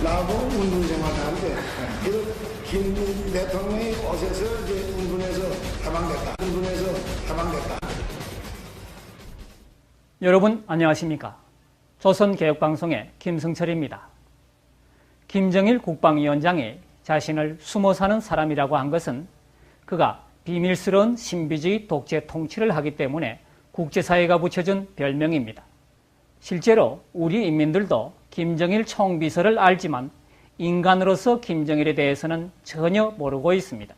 나하고 운동생활을 하는데 김 대통령이 옷에서 이제 운동해서 해방됐다. 여러분 안녕하십니까? 조선개혁방송의 김승철입니다. 김정일 국방위원장이 자신을 숨어 사는 사람이라고 한 것은 그가 비밀스러운 신비주의 독재 통치를 하기 때문에 국제사회가 붙여준 별명입니다. 실제로 우리 인민들도 김정일 총비서를 알지만 인간으로서 김정일에 대해서는 전혀 모르고 있습니다.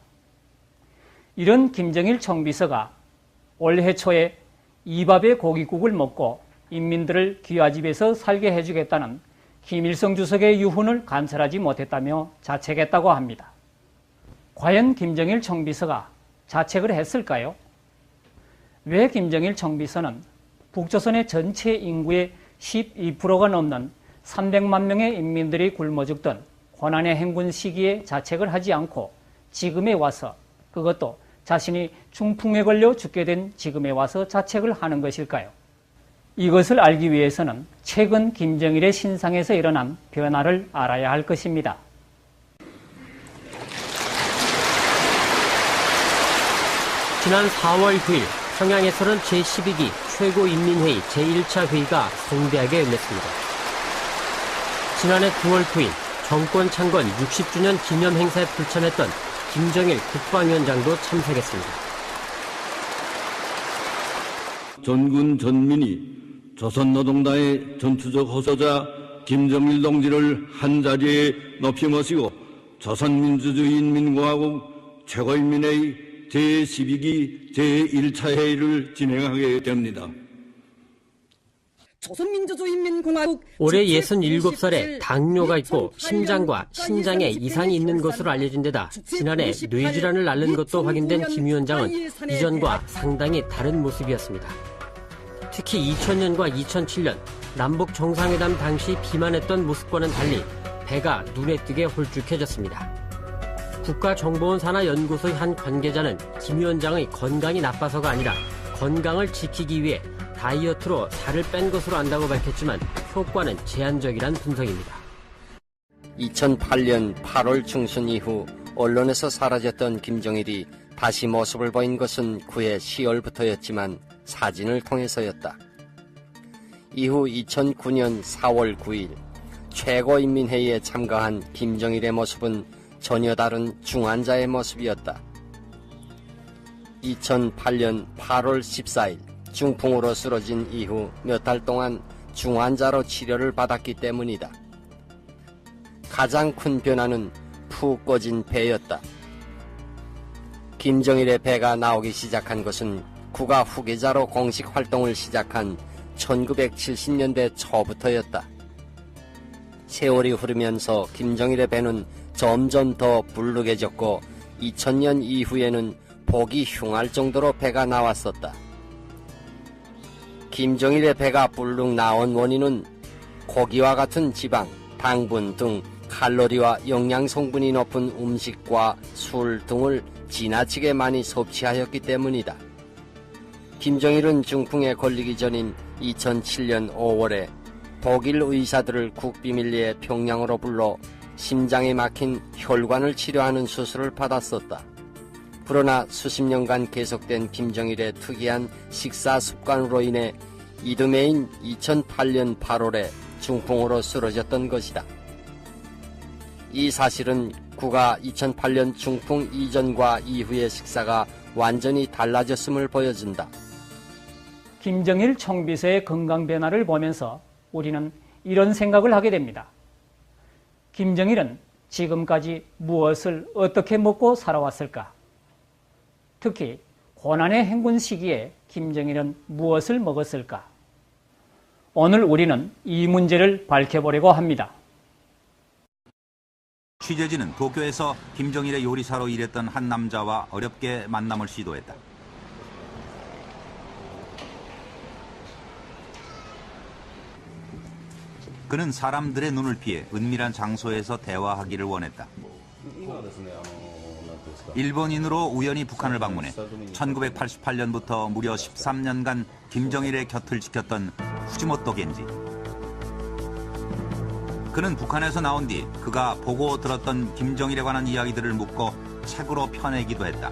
이런 김정일 총비서가 올해 초에 이밥의 고깃국을 먹고 인민들을 귀화집에서 살게 해주겠다는 김일성 주석의 유훈을 관찰하지 못했다며 자책했다고 합니다. 과연 김정일 총비서가 자책을 했을까요? 왜 김정일 총비서는 북조선의 전체 인구의 12%가 넘는 300만 명의 인민들이 굶어 죽던 고난의 행군 시기에 자책을 하지 않고 지금에 와서, 그것도 자신이 중풍에 걸려 죽게 된 지금에 와서 자책을 하는 것일까요? 이것을 알기 위해서는 최근 김정일의 신상에서 일어난 변화를 알아야 할 것입니다. 지난 4월 9일 평양에서는 제12기 최고인민회의 제1차 회의가 성대하게 열렸습니다. 지난해 9월 9일 정권 창건 60주년 기념 행사에 불참했던 김정일 국방위원장도 참석했습니다. 전군 전민이 조선노동당의 전투적 호소자 김정일 동지를 한자리에 높이 모시고 조선민주주의인민공화국 최고인민회의 제12기 제1차 회의를 진행하게 됩니다. 올해 67살에 당뇨가 있고 심장과 신장에 이상이 있는 것으로 알려진 데다 지난해 뇌질환을 앓는 것도 확인된 김 위원장은 이전과 상당히 다른 모습이었습니다. 특히 2000년과 2007년 남북 정상회담 당시 비만했던 모습과는 달리 배가 눈에 띄게 홀쭉해졌습니다. 국가정보원 산하연구소의 한 관계자는 김 위원장의 건강이 나빠서가 아니라 건강을 지키기 위해 다이어트로 살을 뺀 것으로 안다고 밝혔지만 효과는 제한적이란 분석입니다. 2008년 8월 중순 이후 언론에서 사라졌던 김정일이 다시 모습을 보인 것은 그해 10월부터였지만 사진을 통해서였다. 이후 2009년 4월 9일 최고인민회의에 참가한 김정일의 모습은 전혀 다른 중환자의 모습이었다. 2008년 8월 14일 중풍으로 쓰러진 이후 몇 달 동안 중환자로 치료를 받았기 때문이다. 가장 큰 변화는 푹 꺼진 배였다. 김정일의 배가 나오기 시작한 것은 국가 후계자로 공식 활동을 시작한 1970년대 초부터였다. 세월이 흐르면서 김정일의 배는 점점 더 불룩해졌고 2000년 이후에는 보기 흉할 정도로 배가 나왔었다. 김정일의 배가 불룩 나온 원인은 고기와 같은 지방, 당분 등 칼로리와 영양 성분이 높은 음식과 술 등을 지나치게 많이 섭취하였기 때문이다. 김정일은 중풍에 걸리기 전인 2007년 5월에 독일 의사들을 국비밀리에 평양으로 불러 심장에 막힌 혈관을 치료하는 수술을 받았었다. 그러나 수십 년간 계속된 김정일의 특이한 식사 습관으로 인해 이듬해인 2008년 8월에 중풍으로 쓰러졌던 것이다. 이 사실은 그가 2008년 중풍 이전과 이후의 식사가 완전히 달라졌음을 보여준다. 김정일 총비서의 건강 변화를 보면서 우리는 이런 생각을 하게 됩니다. 김정일은 지금까지 무엇을 어떻게 먹고 살아왔을까? 특히 고난의 행군 시기에 김정일은 무엇을 먹었을까? 오늘 우리는 이 문제를 밝혀보려고 합니다. 취재진은 도쿄에서 김정일의 요리사로 일했던 한 남자와 어렵게 만남을 시도했다. 그는 사람들의 눈을 피해 은밀한 장소에서 대화하기를 원했다. 일본인으로 우연히 북한을 방문해 1988년부터 무려 13년간 김정일의 곁을 지켰던 후지모토 겐지. 그는 북한에서 나온 뒤 그가 보고 들었던 김정일에 관한 이야기들을 묻고 책으로 펴내기도 했다.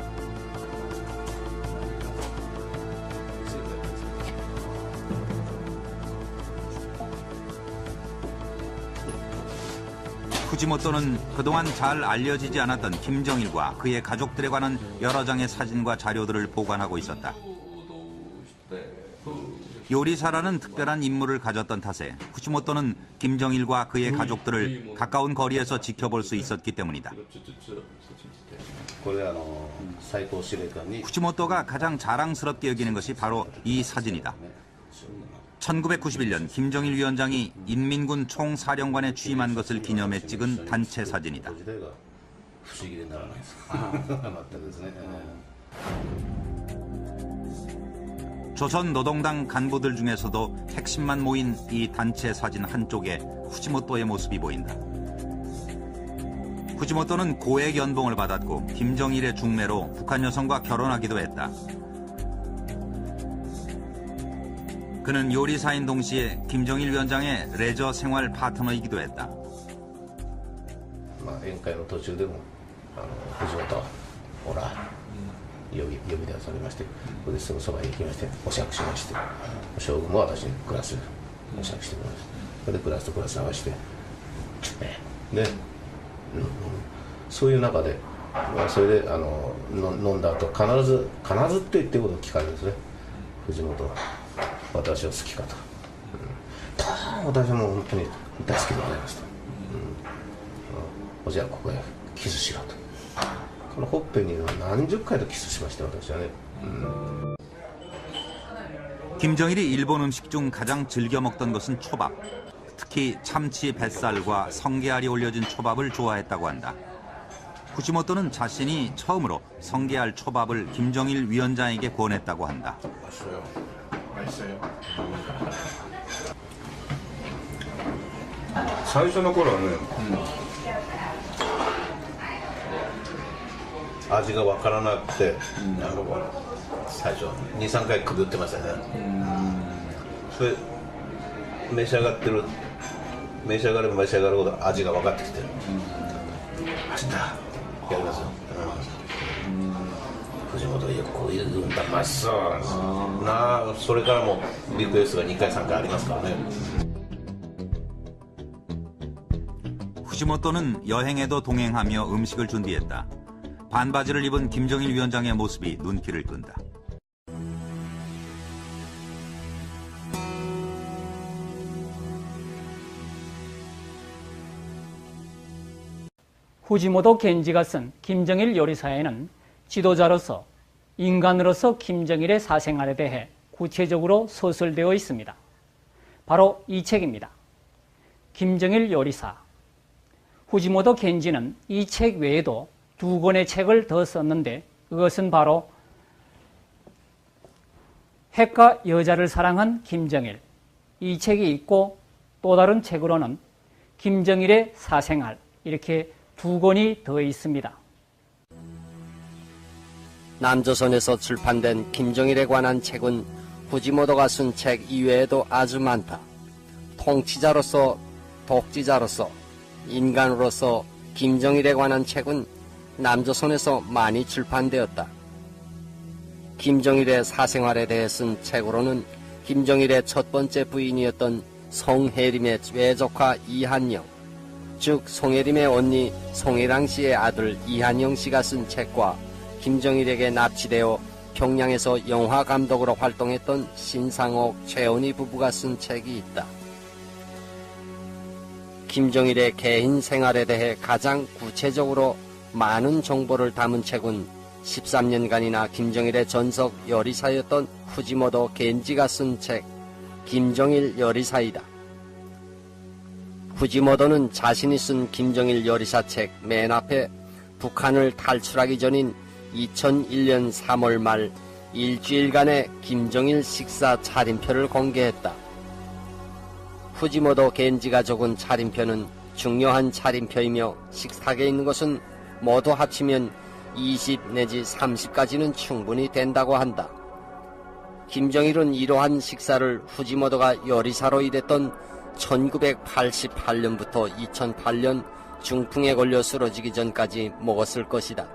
후지모토는 그동안 잘 알려지지 않았던 김정일과 그의 가족들에 관한 여러 장의 사진과 자료들을 보관하고 있었다. 요리사라는 특별한 임무를 가졌던 탓에 후지모토는 김정일과 그의 가족들을 가까운 거리에서 지켜볼 수 있었기 때문이다. 후지모토가 가장 자랑스럽게 여기는 것이 바로 이 사진이다. 1991년 김정일 위원장이 인민군 총사령관에 취임한 것을 기념해 찍은 단체 사진이다. 조선노동당 간부들 중에서도 핵심만 모인 이 단체 사진 한쪽에 후지모토의 모습이 보인다. 후지모토는 고액 연봉을 받았고 김정일의 중매로 북한 여성과 결혼하기도 했다. 그는 요리사인 동시에 김정일 위원장의 레저 생활 파트너이기도 했다. 宴会の途中でも藤本ほら呼び出されまして、それですぐそばへ行きましてお酌しまして、将軍も私にクラスお酌してくれました。それでクラスとクラス合わせてで、そういう中で、それで飲んだ後必ずって言ってることを聞かれるんですね。藤本私を好きかと、私も本当に大好きでございますと、じゃあここへキスしろと、このほっぺに何十回とキスしました私はね。 김정일이 일본 음식 중 가장 즐겨 먹던 것은 초밥. 특히 참치 뱃살과 성게알이 올려진 초밥을 좋아했다고 한다. 후지모토는 자신이 처음으로 성게알 초밥을 김정일 위원장에게 권했다고 한다. 맛있어요. 最初の頃はね、味が分からなくて、最初2、3回くぐってましたね。それ召し上がれば召し上がるほど味が分かってきて、明日やりますよ。藤本いやこういうんだましそうな、それからもリクエストが2回3回ありますからね。 후지모토는 여행에도 동행하며 음식을 준비했다. 반바지를 입은 김정일 위원장의 모습이 눈길을 끈다. 후지모토 겐지가 쓴 김정일 요리사에는 지도자로서 인간으로서 김정일의 사생활에 대해 구체적으로 서술되어 있습니다. 바로 이 책입니다. 김정일 요리사. 후지모토 겐지는 이 책 외에도 2권의 책을 더 썼는데 그것은 바로 핵과 여자를 사랑한 김정일. 이 책이 있고 또 다른 책으로는 김정일의 사생활 이렇게 2권이 더 있습니다. 남조선에서 출판된 김정일에 관한 책은 후지모토가 쓴 책 이외에도 아주 많다. 통치자로서, 독지자로서, 인간으로서 김정일에 관한 책은 남조선에서 많이 출판되었다. 김정일의 사생활에 대해 쓴 책으로는 김정일의 첫 번째 부인이었던 송혜림의 외조카 이한영, 즉 송혜림의 언니 송혜랑 씨의 아들 이한영 씨가 쓴 책과 김정일에게 납치되어 평양에서 영화 감독으로 활동했던 신상옥, 최은희 부부가 쓴 책이 있다. 김정일의 개인 생활에 대해 가장 구체적으로 많은 정보를 담은 책은 13년간이나 김정일의 전속 요리사였던 후지모토 겐지가 쓴 책 김정일 요리사이다. 후지모토는 자신이 쓴 김정일 요리사 책 맨 앞에 북한을 탈출하기 전인 2001년 3월 말 일주일간의 김정일 식사 차림표를 공개했다. 후지모토 겐지가 적은 차림표는 중요한 차림표이며 식탁에 있는 것은 모두 합치면 20 내지 30까지는 충분히 된다고 한다. 김정일은 이러한 식사를 후지모토가 요리사로 일했던 1988년부터 2008년 중풍에 걸려 쓰러지기 전까지 먹었을 것이다.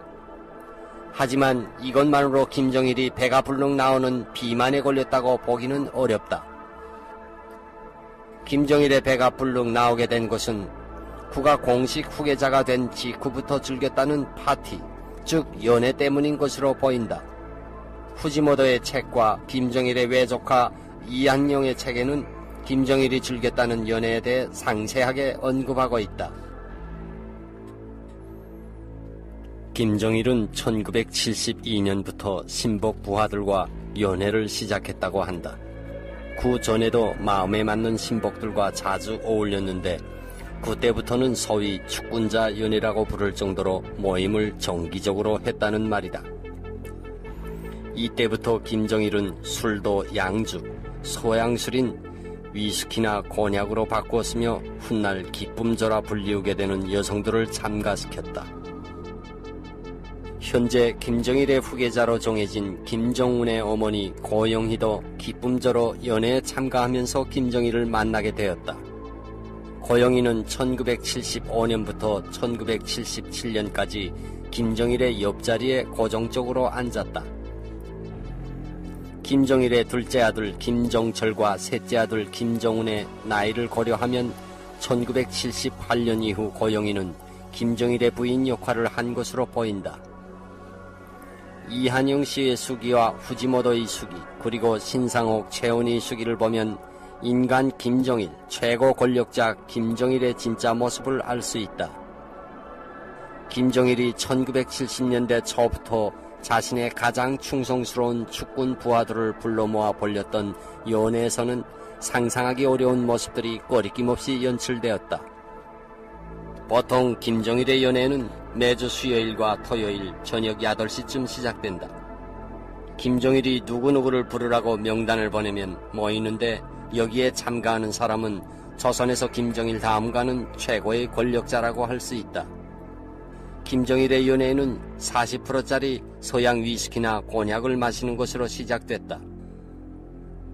하지만 이것만으로 김정일이 배가 불룩 나오는 비만에 걸렸다고 보기는 어렵다. 김정일의 배가 불룩 나오게 된 것은 그가 공식 후계자가 된 직후부터 즐겼다는 파티, 즉 연애 때문인 것으로 보인다. 후지모토의 책과 김정일의 외조카 이한용의 책에는 김정일이 즐겼다는 연애에 대해 상세하게 언급하고 있다. 김정일은 1972년부터 신복 부하들과 연애를 시작했다고 한다. 그 전에도 마음에 맞는 신복들과 자주 어울렸는데 그때부터는 소위 축군자 연애라고 부를 정도로 모임을 정기적으로 했다는 말이다. 이때부터 김정일은 술도 양주, 소양술인 위스키나 곤약으로 바꾸었으며 훗날 기쁨조라 불리우게 되는 여성들을 참가시켰다. 현재 김정일의 후계자로 정해진 김정은의 어머니 고영희도 기쁨조로 연애에 참가하면서 김정일을 만나게 되었다. 고영희는 1975년부터 1977년까지 김정일의 옆자리에 고정적으로 앉았다. 김정일의 둘째 아들 김정철과 셋째 아들 김정은의 나이를 고려하면 1978년 이후 고영희는 김정일의 부인 역할을 한 것으로 보인다. 이한용 씨의 수기와 후지모토의 수기, 그리고 신상옥, 최은희 수기를 보면 인간 김정일, 최고 권력자 김정일의 진짜 모습을 알 수 있다. 김정일이 1970년대 초부터 자신의 가장 충성스러운 축군 부하들을 불러 모아 벌렸던 연애에서는 상상하기 어려운 모습들이 꺼리낌없이 연출되었다. 보통 김정일의 연애는 매주 수요일과 토요일 저녁 8시쯤 시작된다. 김정일이 누구누구를 부르라고 명단을 보내면 모이는데 여기에 참가하는 사람은 조선에서 김정일 다음 가는 최고의 권력자라고 할 수 있다. 김정일의 연애는 40%짜리 서양 위스키나 곤약을 마시는 것으로 시작됐다.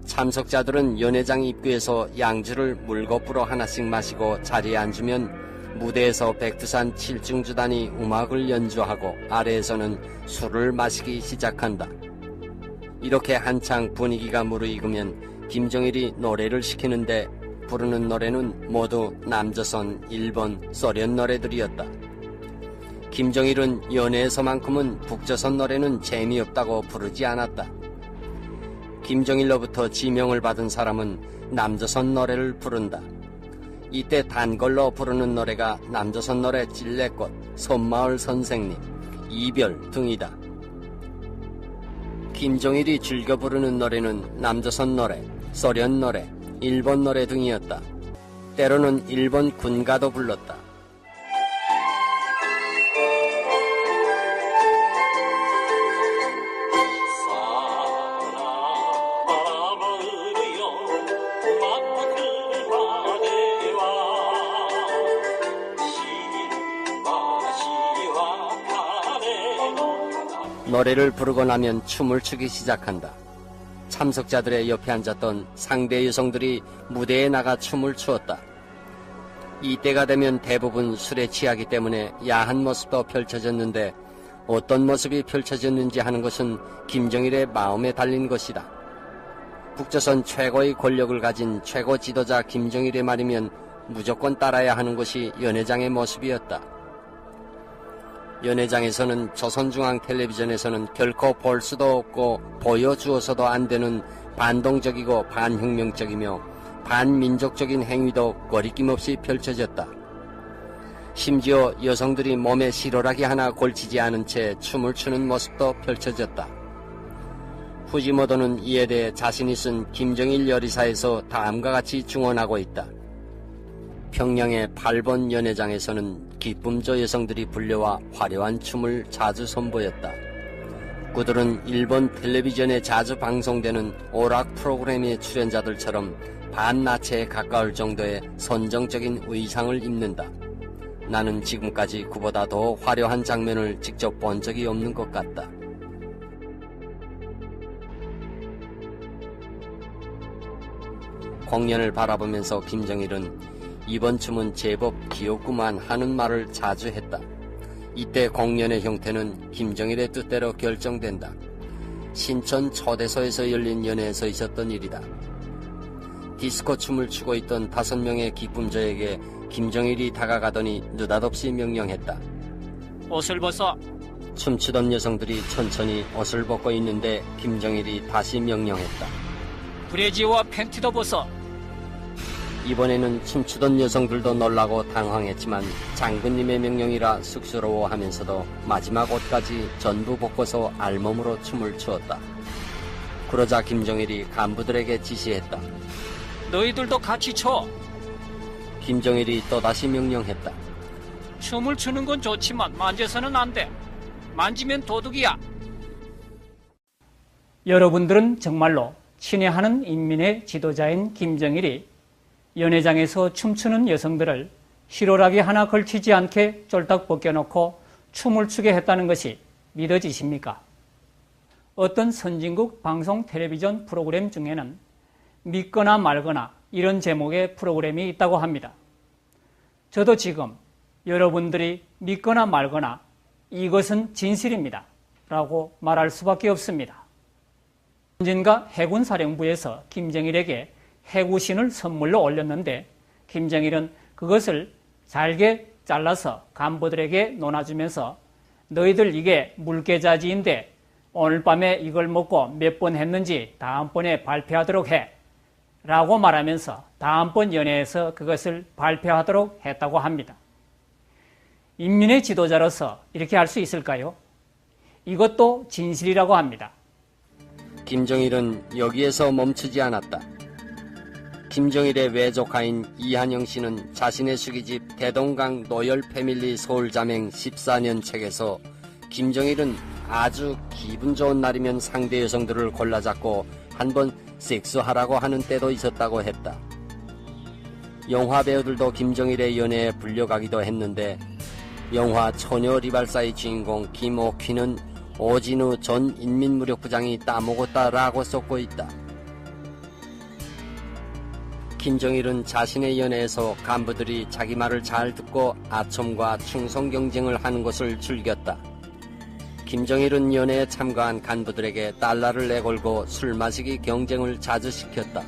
참석자들은 연회장 입구에서 양주를 물거ப்பு로 하나씩 마시고 자리에 앉으면 무대에서 백두산 7중주단이 음악을 연주하고 아래에서는 술을 마시기 시작한다. 이렇게 한창 분위기가 무르익으면 김정일이 노래를 시키는데 부르는 노래는 모두 남조선, 일본, 소련 노래들이었다. 김정일은 연애에서만큼은 북조선 노래는 재미없다고 부르지 않았다. 김정일로부터 지명을 받은 사람은 남조선 노래를 부른다. 이때 단걸로 부르는 노래가 남조선 노래 찔레꽃, 손마을 선생님, 이별 등이다. 김정일이 즐겨 부르는 노래는 남조선 노래, 소련 노래, 일본 노래 등이었다. 때로는 일본 군가도 불렀다. 노래를 부르고 나면 춤을 추기 시작한다. 참석자들의 옆에 앉았던 상대 여성들이 무대에 나가 춤을 추었다. 이때가 되면 대부분 술에 취하기 때문에 야한 모습도 펼쳐졌는데 어떤 모습이 펼쳐졌는지 하는 것은 김정일의 마음에 달린 것이다. 북조선 최고의 권력을 가진 최고 지도자 김정일의 말이면 무조건 따라야 하는 것이 연회장의 모습이었다. 연회장에서는 조선중앙텔레비전에서는 결코 볼 수도 없고 보여주어서도 안 되는 반동적이고 반혁명적이며 반민족적인 행위도 거리낌 없이 펼쳐졌다. 심지어 여성들이 몸에 실오라기 하나 걸치지 않은 채 춤을 추는 모습도 펼쳐졌다. 후지모토는 이에 대해 자신이 쓴 김정일 열의사에서 다음과 같이 증언하고 있다. 평양의 8번 연회장에서는 기쁨조 여성들이 불려와 화려한 춤을 자주 선보였다. 그들은 일본 텔레비전에 자주 방송되는 오락 프로그램의 출연자들처럼 반나체에 가까울 정도의 선정적인 의상을 입는다. 나는 지금까지 그보다 더 화려한 장면을 직접 본 적이 없는 것 같다. 공연을 바라보면서 김정일은 이번 춤은 제법 귀엽구만 하는 말을 자주 했다. 이때 공연의 형태는 김정일의 뜻대로 결정된다. 신천 초대소에서 열린 연회에서 있었던 일이다. 디스코 춤을 추고 있던 5명의 기쁨조에게 김정일이 다가가더니 느닷없이 명령했다. 옷을 벗어. 춤추던 여성들이 천천히 옷을 벗고 있는데 김정일이 다시 명령했다. 브래지와 팬티도 벗어. 이번에는 춤추던 여성들도 놀라고 당황했지만 장군님의 명령이라 쑥스러워하면서도 마지막 옷까지 전부 벗고서 알몸으로 춤을 추었다. 그러자 김정일이 간부들에게 지시했다. 너희들도 같이 춰. 김정일이 또다시 명령했다. 춤을 추는 건 좋지만 만져서는 안 돼. 만지면 도둑이야. 여러분들은 정말로 친애하는 인민의 지도자인 김정일이 연회장에서 춤추는 여성들을 실오라기 하나 걸치지 않게 쫄딱 벗겨놓고 춤을 추게 했다는 것이 믿어지십니까? 어떤 선진국 방송 텔레비전 프로그램 중에는 믿거나 말거나 이런 제목의 프로그램이 있다고 합니다. 저도 지금 여러분들이 믿거나 말거나 이것은 진실입니다 라고 말할 수밖에 없습니다. 언젠가 해군사령부에서 김정일에게 해구신을 선물로 올렸는데 김정일은 그것을 잘게 잘라서 간부들에게 논아주면서 너희들 이게 물개자지인데 오늘 밤에 이걸 먹고 몇 번 했는지 다음번에 발표하도록 해 라고 말하면서 다음번 연회에서 그것을 발표하도록 했다고 합니다. 인민의 지도자로서 이렇게 할 수 있을까요? 이것도 진실이라고 합니다. 김정일은 여기에서 멈추지 않았다. 김정일의 외조카인 이한영 씨는 자신의 수기집 대동강 노열 패밀리 서울자맹 14년 책에서 김정일은 아주 기분 좋은 날이면 상대 여성들을 골라잡고 한번 섹스하라고 하는 때도 있었다고 했다. 영화 배우들도 김정일의 연애에 불려가기도 했는데 영화 처녀 리발사의 주인공 김옥희는 오진우 전 인민무력부장이 따먹었다라고 쏟고 있다. 김정일은 자신의 연회에서 간부들이 자기 말을 잘 듣고 아첨과 충성 경쟁을 하는 것을 즐겼다. 김정일은 연회에 참가한 간부들에게 달러를 내걸고 술 마시기 경쟁을 자주 시켰다.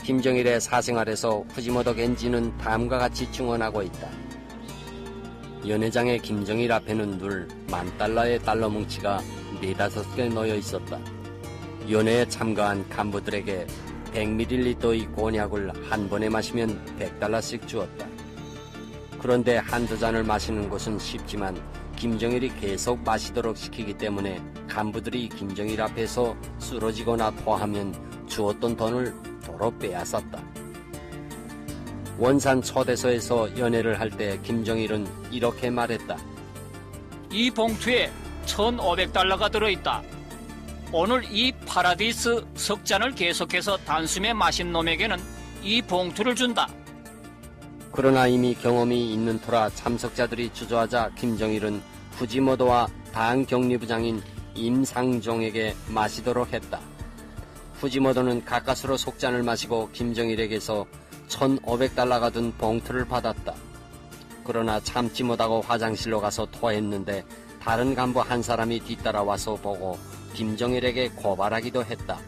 김정일의 사생활에서 후지모토 겐지는 다음과 같이 증언하고 있다. 연회장의 김정일 앞에는 늘 $10,000의 달러 뭉치가 4-5개 놓여 있었다. 연회에 참가한 간부들에게 100ml의 곤약을 한 번에 마시면 $100씩 주었다. 그런데 한두 잔을 마시는 것은 쉽지만 김정일이 계속 마시도록 시키기 때문에 간부들이 김정일 앞에서 쓰러지거나 토하면 주었던 돈을 도로 빼앗았다. 원산 초대소에서 연회를 할 때 김정일은 이렇게 말했다. 이 봉투에 $1,500가 들어있다. 오늘 이 파라디스 석잔을 계속해서 단숨에 마신 놈에게는 이 봉투를 준다. 그러나 이미 경험이 있는 터라 참석자들이 주저하자 김정일은 후지모토와 당 격리부장인 임상종에게 마시도록 했다. 후지모토는 가까스로 속잔을 마시고 김정일에게서 $1,500가 든 봉투를 받았다. 그러나 참지 못하고 화장실로 가서 토했는데 다른 간부 한 사람이 뒤따라와서 보고 김정일에게 고발하기도 했다.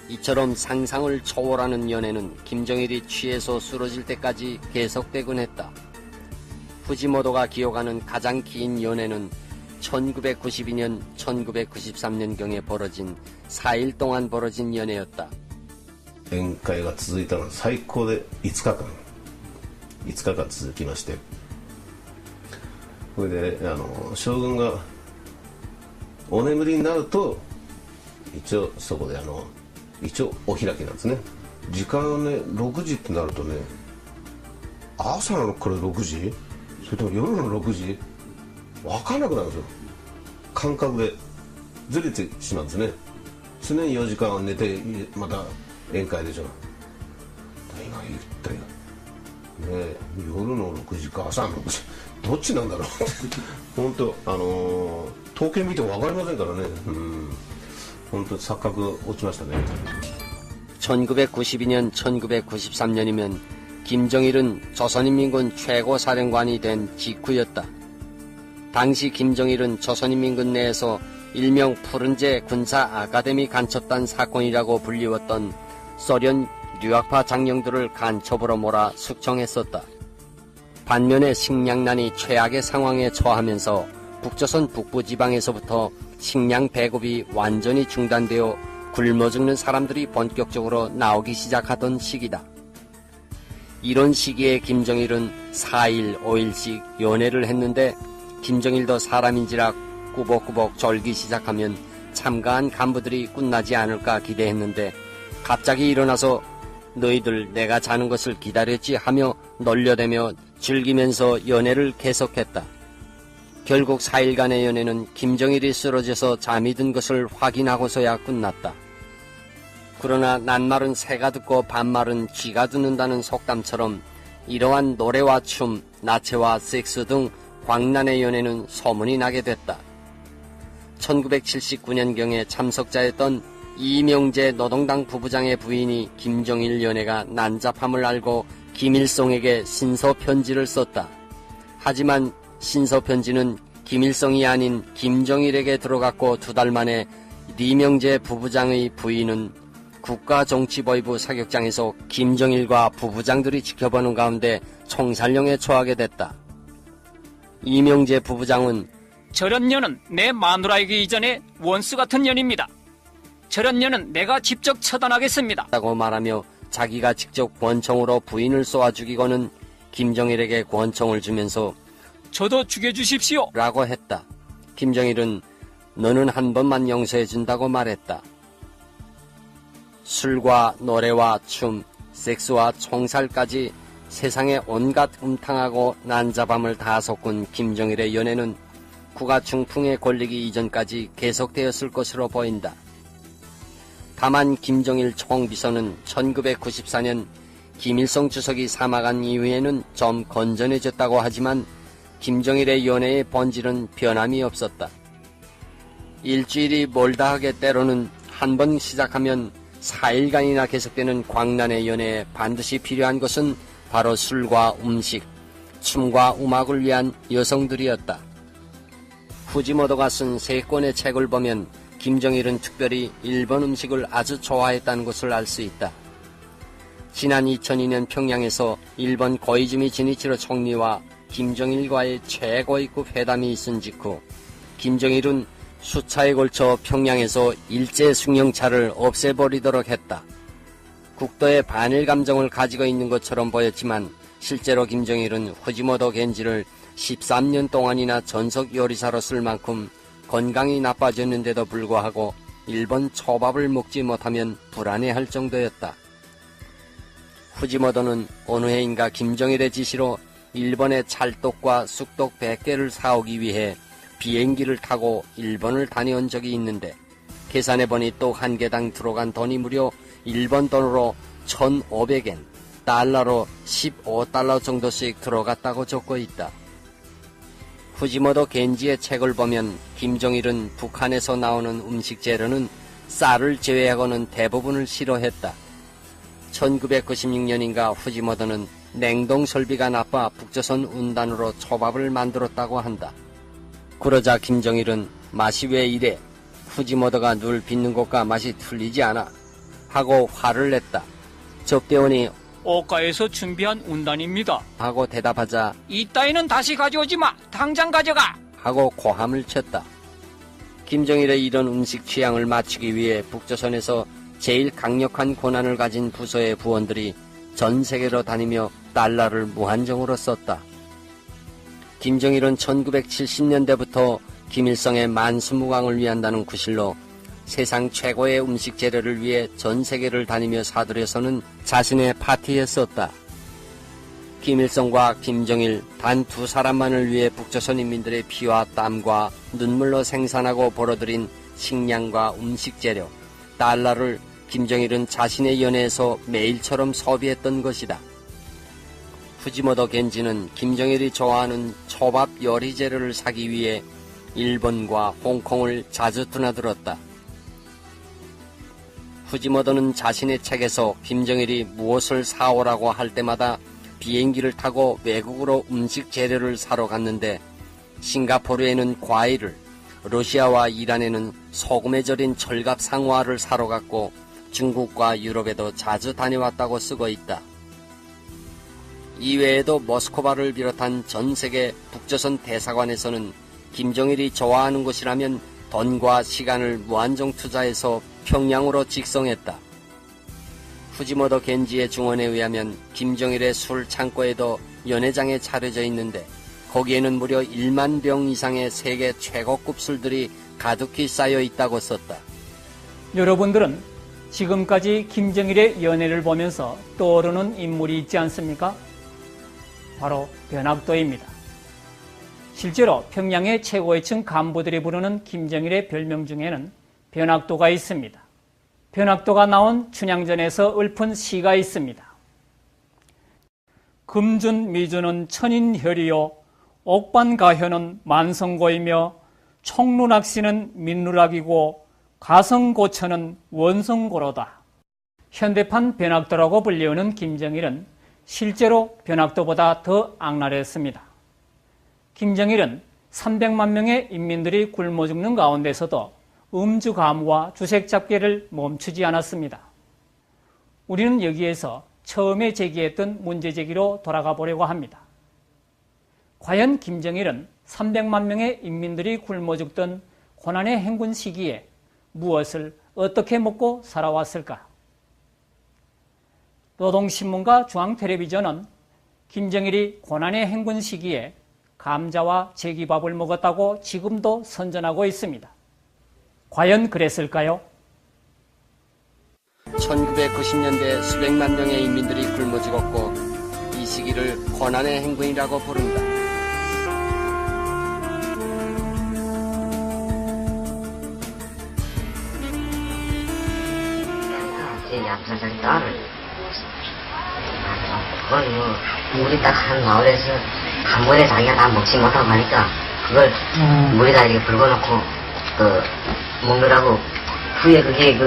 이처럼 상상을 초월하는 연애는 김정일이 취해서 쓰러질 때까지 계속되곤 했다. 후지모토가 기억하는 가장 긴 연애는 1992년, 1993년경에 벌어진 4일 동안 벌어진 연애였다. 宴会が続いたのは最高で5日間続きまして、それで将軍がお眠りになると一応そこで一応お開きなんですね。時間ね6時ってなるとね、朝のこれ6時、それとも夜の6時、分かんなくなるんですよ。感覚でずれてしまうんですね。常に4時間は寝てまた宴会でしょ。今言ったよね、夜の6時か朝の6時、どっちなんだろう本当統計見ても分かりませんからね。本当錯覚落ちましたね。 1992년, 1993년이면 김정일은 조선인민군 최고사령관이 된 직후였다. 당시 김정일은 조선인민군 내에서 일명 푸른제 군사 아카데미 간첩단 사건이라고 불리웠던 소련 유학파 장령들을 간첩으로 몰아 숙청했었다. 반면에 식량난이 최악의 상황에 처하면서 북조선 북부지방에서부터 식량 배급이 완전히 중단되어 굶어 죽는 사람들이 본격적으로 나오기 시작하던 시기다. 이런 시기에 김정일은 4일, 5일씩 연회를 했는데 김정일도 사람인지라 꾸벅꾸벅 졸기 시작하면 참가한 간부들이 끝나지 않을까 기대했는데 갑자기 일어나서 너희들 내가 자는 것을 기다렸지 하며 놀려대며 즐기면서 연회를 계속했다. 결국 4일간의 연회는 김정일이 쓰러져서 잠이 든 것을 확인하고서야 끝났다. 그러나 낱말은 새가 듣고 반말은 쥐가 듣는다는 속담처럼 이러한 노래와 춤, 나체와 섹스 등 광란의 연회는 소문이 나게 됐다. 1979년경에 참석자였던 이명재 노동당 부부장의 부인이 김정일 연회가 난잡함을 알고 김일성에게 신서 편지를 썼다. 하지만 신서 편지는 김일성이 아닌 김정일에게 들어갔고 2달 만에 이명재 부부장의 부인은 국가정치보위부 사격장에서 김정일과 부부장들이 지켜보는 가운데 총살령에 처하게 됐다. 이명재 부부장은 저런 년은 내 마누라이기 이전에 원수 같은 년입니다. 저런 년은 내가 직접 처단하겠습니다. 라고 말하며 자기가 직접 권총으로 부인을 쏘아 죽이고는 김정일에게 권총을 주면서 저도 죽여주십시오 라고 했다. 김정일은 너는 한 번만 용서해준다고 말했다. 술과 노래와 춤, 섹스와 총살까지 세상에 온갖 음탕하고 난잡함을 다 섞은 김정일의 연애는 국가 중풍에 걸리기 이전까지 계속되었을 것으로 보인다. 다만 김정일 총비서는 1994년 김일성 주석이 사망한 이후에는 좀 건전해졌다고 하지만 김정일의 연애의 본질은 변함이 없었다. 일주일이 멀다 하게 때로는 한 번 시작하면 4일간이나 계속되는 광란의 연애에 반드시 필요한 것은 바로 술과 음식, 춤과 음악을 위한 여성들이었다. 후지모토가 쓴 3권의 책을 보면 김정일은 특별히 일본 음식을 아주 좋아했다는 것을 알 수 있다. 지난 2002년 평양에서 일본 고이즈미 지니치로 총리와 김정일과의 최고위급 회담이 있은 직후 김정일은 수차에 걸쳐 평양에서 일제 승용차를 없애버리도록 했다. 국도의 반일 감정을 가지고 있는 것처럼 보였지만 실제로 김정일은 후지모토 겐지를 13년 동안이나 전속 요리사로 쓸 만큼 건강이 나빠졌는데도 불구하고 일본 초밥을 먹지 못하면 불안해할 정도였다. 후지모토는 어느 해인가 김정일의 지시로 일본의 찰떡과 쑥떡 100개를 사오기 위해 비행기를 타고 일본을 다녀온 적이 있는데 계산해보니 떡 한 개당 들어간 돈이 무려 일본 돈으로 1,500엔, 달러로 15달러 정도씩 들어갔다고 적고 있다. 후지모토 겐지의 책을 보면 김정일은 북한에서 나오는 음식 재료는 쌀을 제외하고는 대부분을 싫어했다. 1996년인가 후지모토는 냉동 설비가 나빠 북조선 운단으로 초밥을 만들었다고 한다. 그러자 김정일은 맛이 왜 이래? 후지모토가 늘 빚는 것과 맛이 틀리지 않아? 하고 화를 냈다. 접대원이 오가에서 준비한 운단입니다 하고 대답하자 이 따위는 다시 가져오지 마 당장 가져가 하고 고함을 쳤다. 김정일의 이런 음식 취향을 맞추기 위해 북조선에서 제일 강력한 권한을 가진 부서의 부원들이 전 세계로 다니며 달러를 무한정으로 썼다. 김정일은 1970년대부터 김일성의 만수무강을 위한다는 구실로 세상 최고의 음식 재료를 위해 전 세계를 다니며 사들여서는 자신의 파티에 썼다. 김일성과 김정일 단 두 사람만을 위해 북조선 인민들의 피와 땀과 눈물로 생산하고 벌어들인 식량과 음식 재료, 달러를 김정일은 자신의 연회에서 매일처럼 소비했던 것이다. 후지모토 겐지는 김정일이 좋아하는 초밥 요리 재료를 사기 위해 일본과 홍콩을 자주 드나들었다. 후지모토는 자신의 책에서 김정일이 무엇을 사오라고 할 때마다 비행기를 타고 외국으로 음식 재료를 사러 갔는데 싱가포르에는 과일을, 러시아와 이란에는 소금에 절인 철갑 상화를 사러 갔고 중국과 유럽에도 자주 다녀왔다고 쓰고 있다. 이외에도 모스크바를 비롯한 전 세계 북조선 대사관에서는 김정일이 좋아하는 곳이라면 돈과 시간을 무한정 투자해서 평양으로 직송했다. 후지모토 겐지의 증언에 의하면 김정일의 술 창고에도 연회장에 차려져 있는데 거기에는 무려 1만 병 이상의 세계 최고급 술들이 가득히 쌓여 있다고 썼다. 여러분들은 지금까지 김정일의 연회를 보면서 떠오르는 인물이 있지 않습니까? 바로 변학도입니다. 실제로 평양의 최고위층 간부들이 부르는 김정일의 별명 중에는 변학도가 있습니다. 변학도가 나온 춘향전에서 읊은 시가 있습니다. 금준미주는 천인혈이요 옥반가현은 만성고이며 총루낙시는 민루락이고 가성고천은 원성고로다. 현대판 변학도라고 불리우는 김정일은 실제로 변학도보다 더 악랄했습니다. 김정일은 300만 명의 인민들이 굶어 죽는 가운데서도 음주 가무와 주색 잡기를 멈추지 않았습니다. 우리는 여기에서 처음에 제기했던 문제 제기로 돌아가 보려고 합니다. 과연 김정일은 300만 명의 인민들이 굶어 죽던 고난의 행군 시기에 무엇을 어떻게 먹고 살아왔을까? 노동신문과 중앙텔레비전은 김정일이 고난의 행군 시기에 감자와 제기밥을 먹었다고 지금도 선전하고 있습니다. 과연 그랬을까요? 1990년대 수백만 명의 인민들이 굶어 죽었고 이 시기를 고난의 행군이라고 부른다. 얌전하게 딸을 그걸 물이 딱 한 마을에서 한 번에 자기가 다 먹지 못하고 하니까 그걸 물에다 이렇게 붉어놓고 먹느라고 후에 그게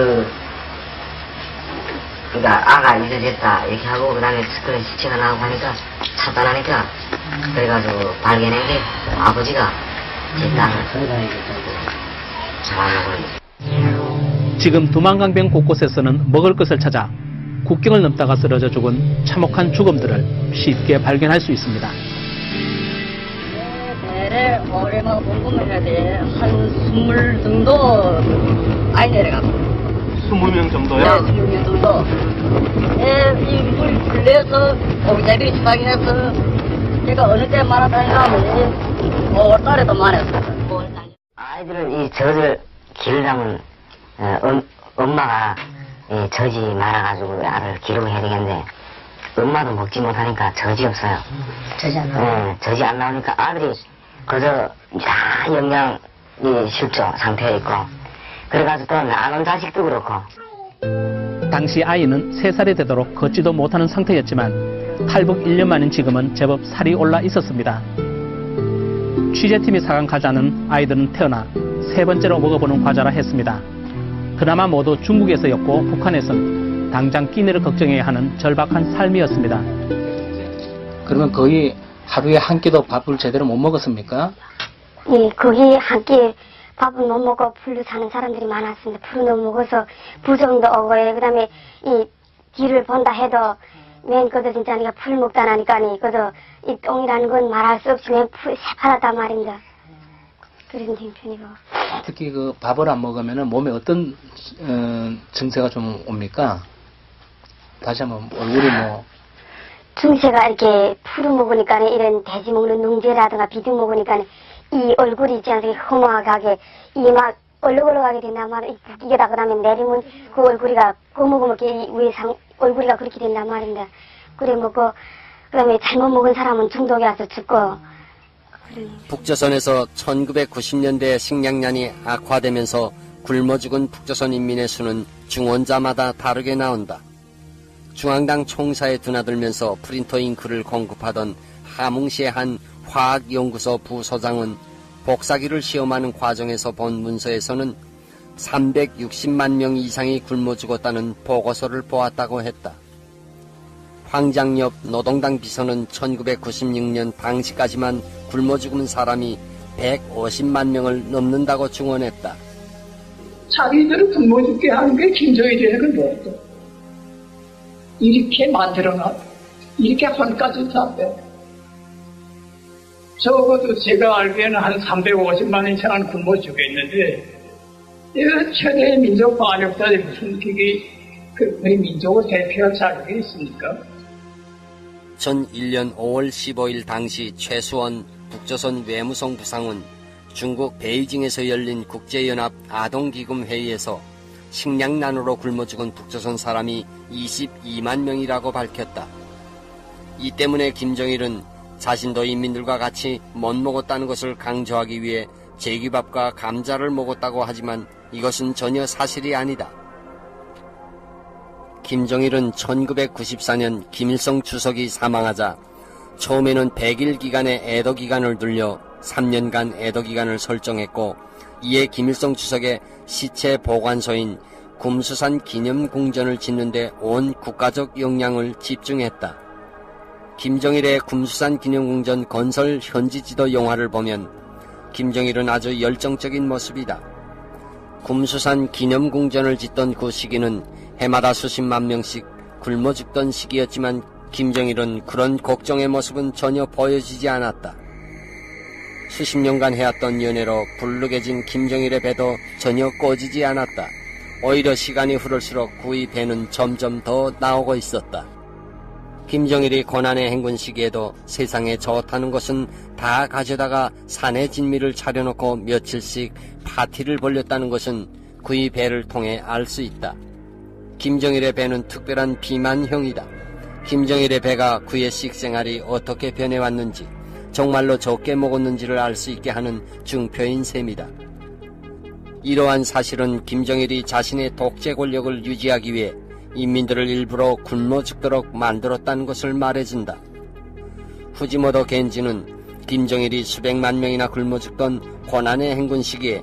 그러니까 아가 이래됐다 이렇게 하고 그 다음에 그런 시체가 나오고 하니까 차단하니까 그래가지고 발견한 게 아버지가 제 딸을 잡아먹은. 지금 두만강변 곳곳에서는 먹을 것을 찾아 국경을 넘다가 쓰러져 죽은 참혹한 죽음들을 쉽게 발견할 수 있습니다. 내래 오래만 궁금해야 돼. 한 20 정도 많이 내려가고. 20명 정도요? 네, 20명 정도. 이 물이 풀려서 오기자비를 추방해서 제가 어느 때 말하다니까 5월달에도 말했어요. 아이들은 이 젖을 기르려면 엄마가 젖이 많아가지고 알을 기르고 해야 되겠는데 엄마도 먹지 못하니까 젖이 없어요. 젖이 안 나와요? 젖이 안 나오니까 아들이 그저 다 영양이 실조 상태에 있고 그래가지고 또 나눈 자식도 그렇고. 당시 아이는 3살이 되도록 걷지도 못하는 상태였지만 탈북 1년 만인 지금은 제법 살이 올라 있었습니다. 취재팀이 사간 과자는 아이들은 태어나 3번째로 먹어보는 과자라 했습니다. 그나마 모두 중국에서였고 북한에선 당장 끼니를 걱정해야 하는 절박한 삶이었습니다. 그러면 거의 하루에 한 끼도 밥을 제대로 못 먹었습니까? 예, 거기 한 끼 밥을 못 먹고 풀로 사는 사람들이 많았습니다. 풀을 못 먹어서 부정도 오고, 그 다음에 이 길을 본다 해도 맨 그도 진짜 니가 풀 먹다 나니까 그도 이 똥이라는 건 말할 수 없이 맨 풀 새파랗단 말입니다. 그런 형편이고. 특히 그 밥을 안 먹으면 몸에 어떤 증세가 좀 옵니까? 다시 한번 얼굴이 뭐 증세가 이렇게 풀을 먹으니까 이런 돼지 먹는 능제라든가 비등 먹으니까 이 얼굴이 있지 않습니까? 허무하게 이막 얼룩얼룩하게 된단 말이야. 이게다 그다음에 내리면 그 얼굴이가 거무거무게 얼굴이가 그렇게 된단 말인데 그래 먹고 그다음에 잘못 먹은 사람은 중독이 와서 죽고. 북조선에서 1990년대 식량난이 악화되면서 굶어 죽은 북조선 인민의 수는 중원자마다 다르게 나온다. 중앙당 총사에 드나들면서 프린터 잉크를 공급하던 하뭉시의 한 화학연구소 부소장은 복사기를 시험하는 과정에서 본 문서에서는 360만 명 이상이 굶어 죽었다는 보고서를 보았다고 했다. 황장엽 노동당 비서는 1996년 당시까지만 굶어 죽은 사람이 150만 명을 넘는다고 증언했다. 자기들을 굶어 죽게 하는 게 김정일이라는 거였어. 이렇게 만들어놔. 이렇게 헌까지 잡혀. 적어도 제가 알기에는 한 350만 이상은 굶어 죽겠는데, 이거 최대의 민족 반역자들이 무슨 우리 민족을 대표할 자격이 있습니까? 2001년 5월 15일 당시 최수원 북조선 외무성 부상은 중국 베이징에서 열린 국제연합 아동기금 회의에서 식량난으로 굶어 죽은 북조선 사람이 22만 명이라고 밝혔다. 이 때문에 김정일은 자신도 인민들과 같이 못 먹었다는 것을 강조하기 위해 제기밥과 감자를 먹었다고 하지만 이것은 전혀 사실이 아니다. 김정일은 1994년 김일성 주석이 사망하자 처음에는 100일 기간의 애도기간을 늘려 3년간 애도기간을 설정했고 이에 김일성 주석의 시체 보관소인 굼수산 기념궁전을 짓는 데 온 국가적 역량을 집중했다. 김정일의 굼수산 기념궁전 건설 현지지도 영화를 보면 김정일은 아주 열정적인 모습이다. 굼수산 기념궁전을 짓던 그 시기는 해마다 수십만 명씩 굶어 죽던 시기였지만 김정일은 그런 걱정의 모습은 전혀 보여지지 않았다. 수십 년간 해왔던 연애로 불룩해진 김정일의 배도 전혀 꺼지지 않았다. 오히려 시간이 흐를수록 그의 배는 점점 더 나오고 있었다. 김정일이 고난의 행군 시기에도 세상에 좋다는 것은 다 가져다가 산에 진미를 차려놓고 며칠씩 파티를 벌렸다는 것은 그의 배를 통해 알 수 있다. 김정일의 배는 특별한 비만형이다. 김정일의 배가 그의 식생활이 어떻게 변해왔는지 정말로 적게 먹었는지를 알 수 있게 하는 증표인 셈이다. 이러한 사실은 김정일이 자신의 독재 권력을 유지하기 위해 인민들을 일부러 굶어 죽도록 만들었다는 것을 말해준다. 후지모토 겐지는 김정일이 수백만 명이나 굶어 죽던 고난의 행군 시기에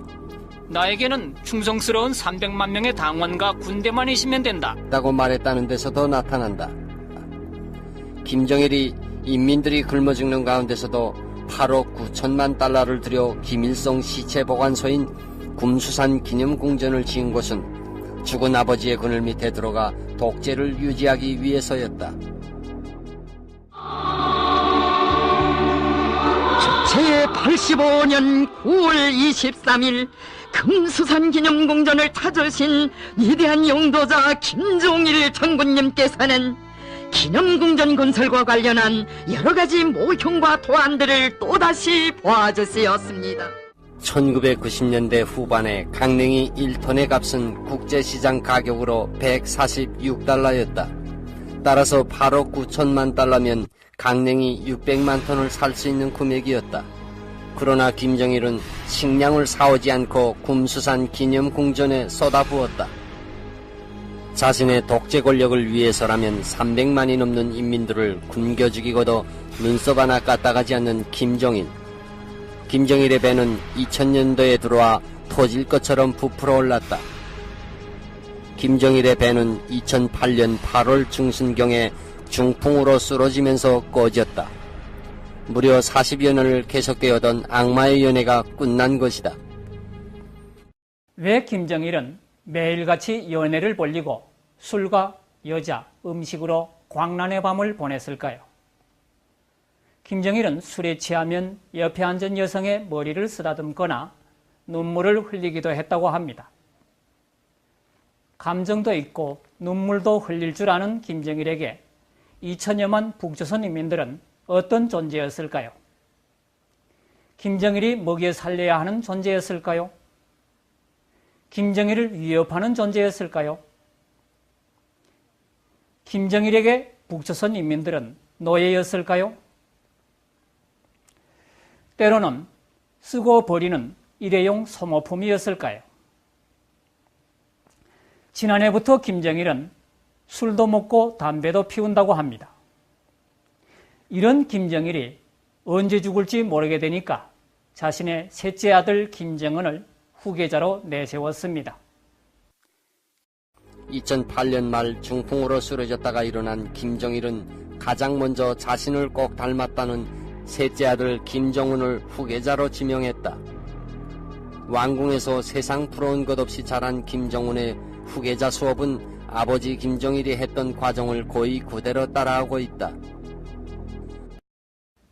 나에게는 충성스러운 300만 명의 당원과 군대만 있으면 된다 라고 말했다는 데서도 나타난다. 김정일이 인민들이 굶어 죽는 가운데서도 8억 9천만 달러를 들여 김일성 시체 보관소인 굼수산 기념궁전을 지은 것은 죽은 아버지의 그늘 밑에 들어가 독재를 유지하기 위해서였다. 제85년 9월 23일 금수산 기념궁전을 찾으신 위대한 용도자 김종일 장군님께서는 기념궁전 건설과 관련한 여러가지 모형과 도안들을 또다시 보아주시었습니다. 1990년대 후반에 강냉이 1톤의 값은 국제시장 가격으로 146달러였다. 따라서 8억 9천만 달러면 강냉이 600만 톤을 살 수 있는 금액이었다. 그러나 김정일은 식량을 사오지 않고 굼수산 기념궁전에 쏟아부었다. 자신의 독재 권력을 위해서라면 300만이 넘는 인민들을 굶겨 죽이고도 눈썹 하나 까딱하지 않는 김정일. 김정일의 배는 2000년도에 들어와 터질 것처럼 부풀어 올랐다. 김정일의 배는 2008년 8월 중순경에 중풍으로 쓰러지면서 꺼졌다. 무려 40여 년을 계속되어던 악마의 연애가 끝난 것이다. 왜 김정일은 매일같이 연애를 벌리고 술과 여자, 음식으로 광란의 밤을 보냈을까요? 김정일은 술에 취하면 옆에 앉은 여성의 머리를 쓰다듬거나 눈물을 흘리기도 했다고 합니다. 감정도 있고 눈물도 흘릴 줄 아는 김정일에게 2천여만 북조선 인민들은 어떤 존재였을까요? 김정일이 먹여 살려야 하는 존재였을까요? 김정일을 위협하는 존재였을까요? 김정일에게 북조선 인민들은 노예였을까요? 때로는 쓰고 버리는 일회용 소모품이었을까요? 지난해부터 김정일은 술도 먹고 담배도 피운다고 합니다. 이런 김정일이 언제 죽을지 모르게 되니까 자신의 셋째 아들 김정은을 후계자로 내세웠습니다. 2008년 말 중풍으로 쓰러졌다가 일어난 김정일은 가장 먼저 자신을 꼭 닮았다는 셋째 아들 김정은을 후계자로 지명했다. 왕궁에서 세상 부러운 것 없이 자란 김정은의 후계자 수업은 아버지 김정일이 했던 과정을 거의 그대로 따라하고 있다.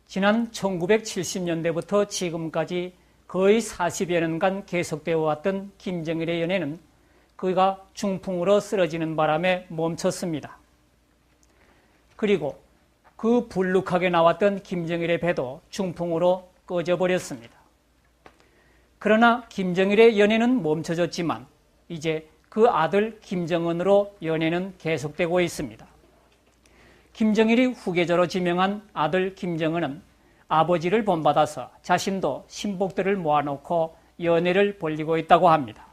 지난 1970년대부터 지금까지 거의 40여 년간 계속되어 왔던 김정일의 연애는 그가 중풍으로 쓰러지는 바람에 멈췄습니다. 그리고 그 불룩하게 나왔던 김정일의 배도 중풍으로 꺼져버렸습니다. 그러나 김정일의 연애는 멈춰졌지만 이제 그 아들 김정은으로 연애는 계속되고 있습니다. 김정일이 후계자로 지명한 아들 김정은은 아버지를 본받아서 자신도 신복들을 모아놓고 연애를 벌이고 있다고 합니다.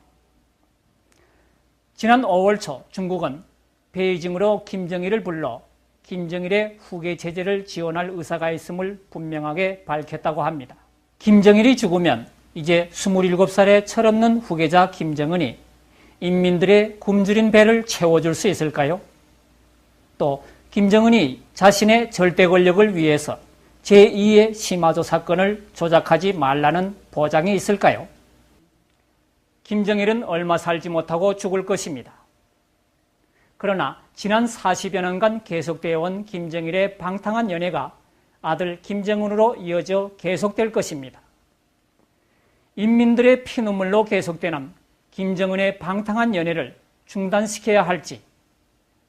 지난 5월 초 중국은 베이징으로 김정일을 불러 김정일의 후계 체제를 지원할 의사가 있음을 분명하게 밝혔다고 합니다. 김정일이 죽으면 이제 27살의 철없는 후계자 김정은이 인민들의 굶주린 배를 채워줄 수 있을까요? 또 김정은이 자신의 절대 권력을 위해서 제2의 심화조 사건을 조작하지 말라는 보장이 있을까요? 김정일은 얼마 살지 못하고 죽을 것입니다. 그러나 지난 40여 년간 계속되어 온 김정일의 방탕한 연애가 아들 김정은으로 이어져 계속될 것입니다. 인민들의 피눈물로 계속되는 김정은의 방탕한 연애를 중단시켜야 할지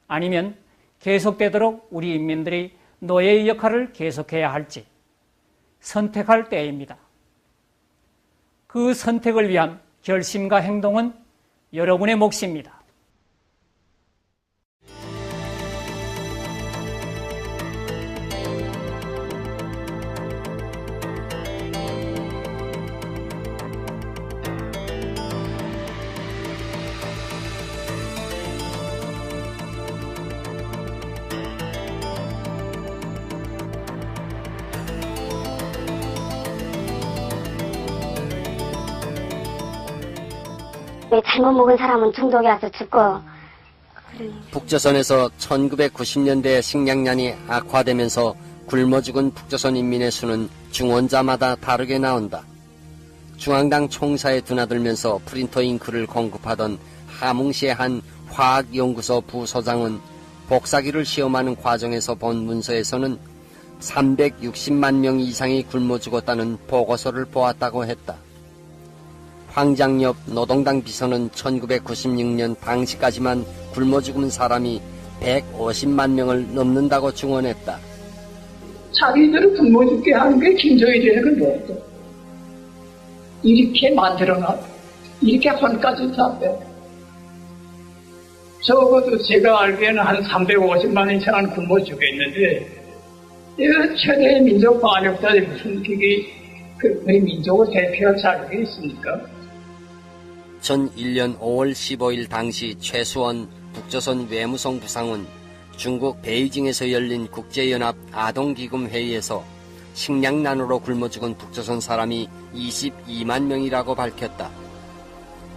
아니면 계속되도록 우리 인민들이 노예의 역할을 계속해야 할지 선택할 때입니다. 그 선택을 위한 결심과 행동은 여러분의 몫입니다. 잘못 먹은 사람은 중독이 와서 죽고. 북조선에서 1990년대 식량난이 악화되면서 굶어 죽은 북조선 인민의 수는 중원자마다 다르게 나온다. 중앙당 총사에 드나들면서 프린터 잉크를 공급하던 하뭉시의 한 화학연구소 부소장은 복사기를 시험하는 과정에서 본 문서에서는 360만 명 이상이 굶어 죽었다는 보고서를 보았다고 했다. 황장엽 노동당 비서는 1996년 당시까지만 굶어 죽은 사람이 150만 명을 넘는다고 증언했다. 자기들을 굶어 죽게 하는 게 김정일이라는 거예요. 이렇게 만들어놔. 이렇게 한까지 잡혀. 적어도 제가 알기에는 한 350만 이상은 굶어 죽겠는데 이거 최대의 민족 반역자들이 무슨 우리 민족을 대표할 자격이 있습니까? 2001년 5월 15일 당시 최수원 북조선 외무성 부상은 중국 베이징에서 열린 국제연합 아동기금 회의에서 식량난으로 굶어 죽은 북조선 사람이 22만 명이라고 밝혔다.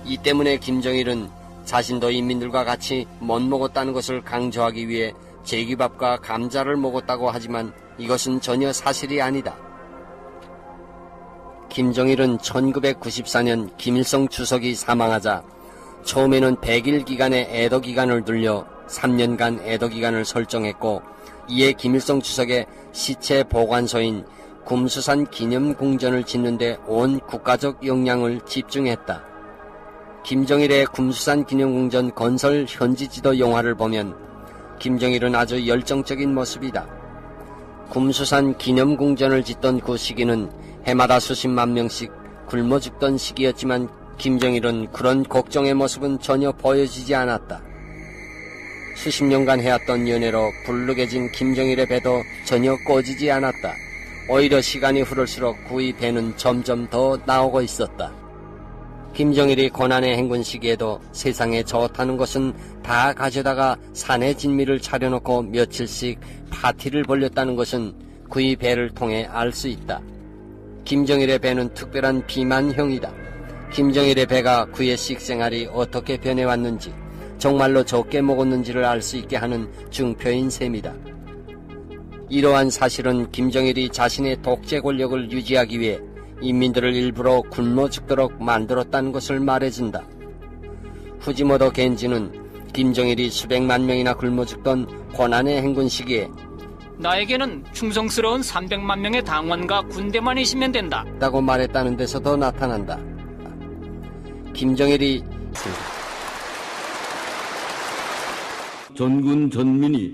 이 때문에 김정일은 자신도 인민들과 같이 못 먹었다는 것을 강조하기 위해 제기밥과 감자를 먹었다고 하지만 이것은 전혀 사실이 아니다. 김정일은 1994년 김일성 주석이 사망하자 처음에는 100일 기간의 애도기간을 늘려 3년간 애도기간을 설정했고 이에 김일성 주석의 시체 보관소인 kumsusan 기념궁전을 짓는 데 온 국가적 역량을 집중했다. 김정일의 kumsusan 기념궁전 건설 현지 지도 영화를 보면 김정일은 아주 열정적인 모습이다. kumsusan 기념궁전을 짓던 그 시기는 해마다 수십만 명씩 굶어 죽던 시기였지만 김정일은 그런 걱정의 모습은 전혀 보여지지 않았다. 수십 년간 해왔던 연애로 불룩해진 김정일의 배도 전혀 꺼지지 않았다. 오히려 시간이 흐를수록 그의 배는 점점 더 나오고 있었다. 김정일이 고난의 행군 시기에도 세상에 좋다는 것은 다 가져다가 산에 진미를 차려놓고 며칠씩 파티를 벌렸다는 것은 그의 배를 통해 알 수 있다. 김정일의 배는 특별한 비만형이다. 김정일의 배가 그의 식생활이 어떻게 변해왔는지, 정말로 적게 먹었는지를 알 수 있게 하는 증표인 셈이다. 이러한 사실은 김정일이 자신의 독재 권력을 유지하기 위해 인민들을 일부러 굶어 죽도록 만들었다는 것을 말해준다. 후지모토 겐지는 김정일이 수백만 명이나 굶어 죽던 고난의 행군 시기에 나에게는 충성스러운 300만 명의 당원과 군대만 있으면 된다 라고 말했다는 데서도 나타난다. 김정일이 전군 전민이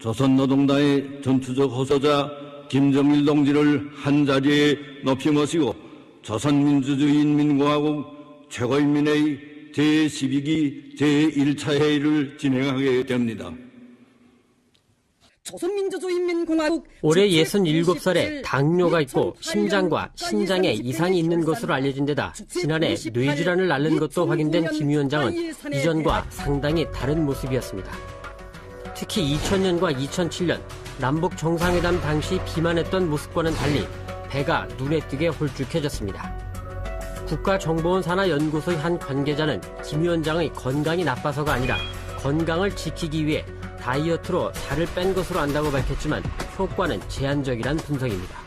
조선노동당의 전투적 호소자 김정일 동지를 한자리에 높이 모시고 조선민주주의인민공화국 최고인민회의 제12기 제1차 회의를 진행하게 됩니다. 올해 67살에 당뇨가 있고 심장과 신장에 이상이 있는 것으로 알려진 데다 지난해 뇌질환을 앓는 것도 확인된 김 위원장은 이전과 상당히 다른 모습이었습니다. 특히 2000년과 2007년 남북 정상회담 당시 비만했던 모습과는 달리 배가 눈에 띄게 홀쭉해졌습니다. 국가정보원 산하연구소의 한 관계자는 김 위원장의 건강이 나빠서가 아니라 건강을 지키기 위해 다이어트로 살을 뺀 것으로 안다고 밝혔지만 효과는 제한적이란 분석입니다.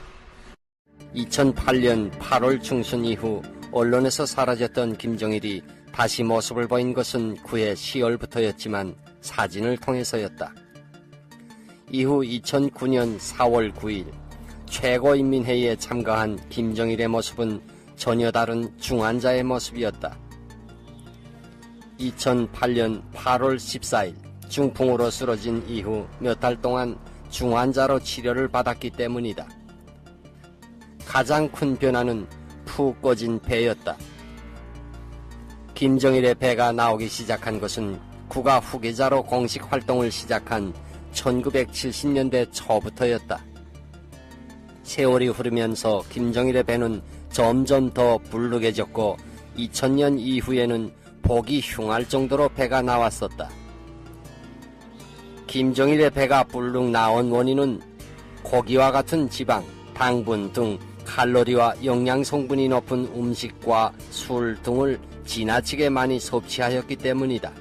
2008년 8월 중순 이후 언론에서 사라졌던 김정일이 다시 모습을 보인 것은 그해 10월부터였지만 사진을 통해서였다. 이후 2009년 4월 9일 최고인민회의에 참가한 김정일의 모습은 전혀 다른 중환자의 모습이었다. 2008년 8월 14일 중풍으로 쓰러진 이후 몇 달 동안 중환자로 치료를 받았기 때문이다. 가장 큰 변화는 푹 꺼진 배였다. 김정일의 배가 나오기 시작한 것은 국가 후계자로 공식 활동을 시작한 1970년대 초부터였다. 세월이 흐르면서 김정일의 배는 점점 더 불룩해졌고 2000년 이후에는 보기 흉할 정도로 배가 나왔었다. 김정일의 배가 불룩 나온 원인은 고기와 같은 지방, 당분 등 칼로리와 영양 성분이 높은 음식과 술 등을 지나치게 많이 섭취하였기 때문이다.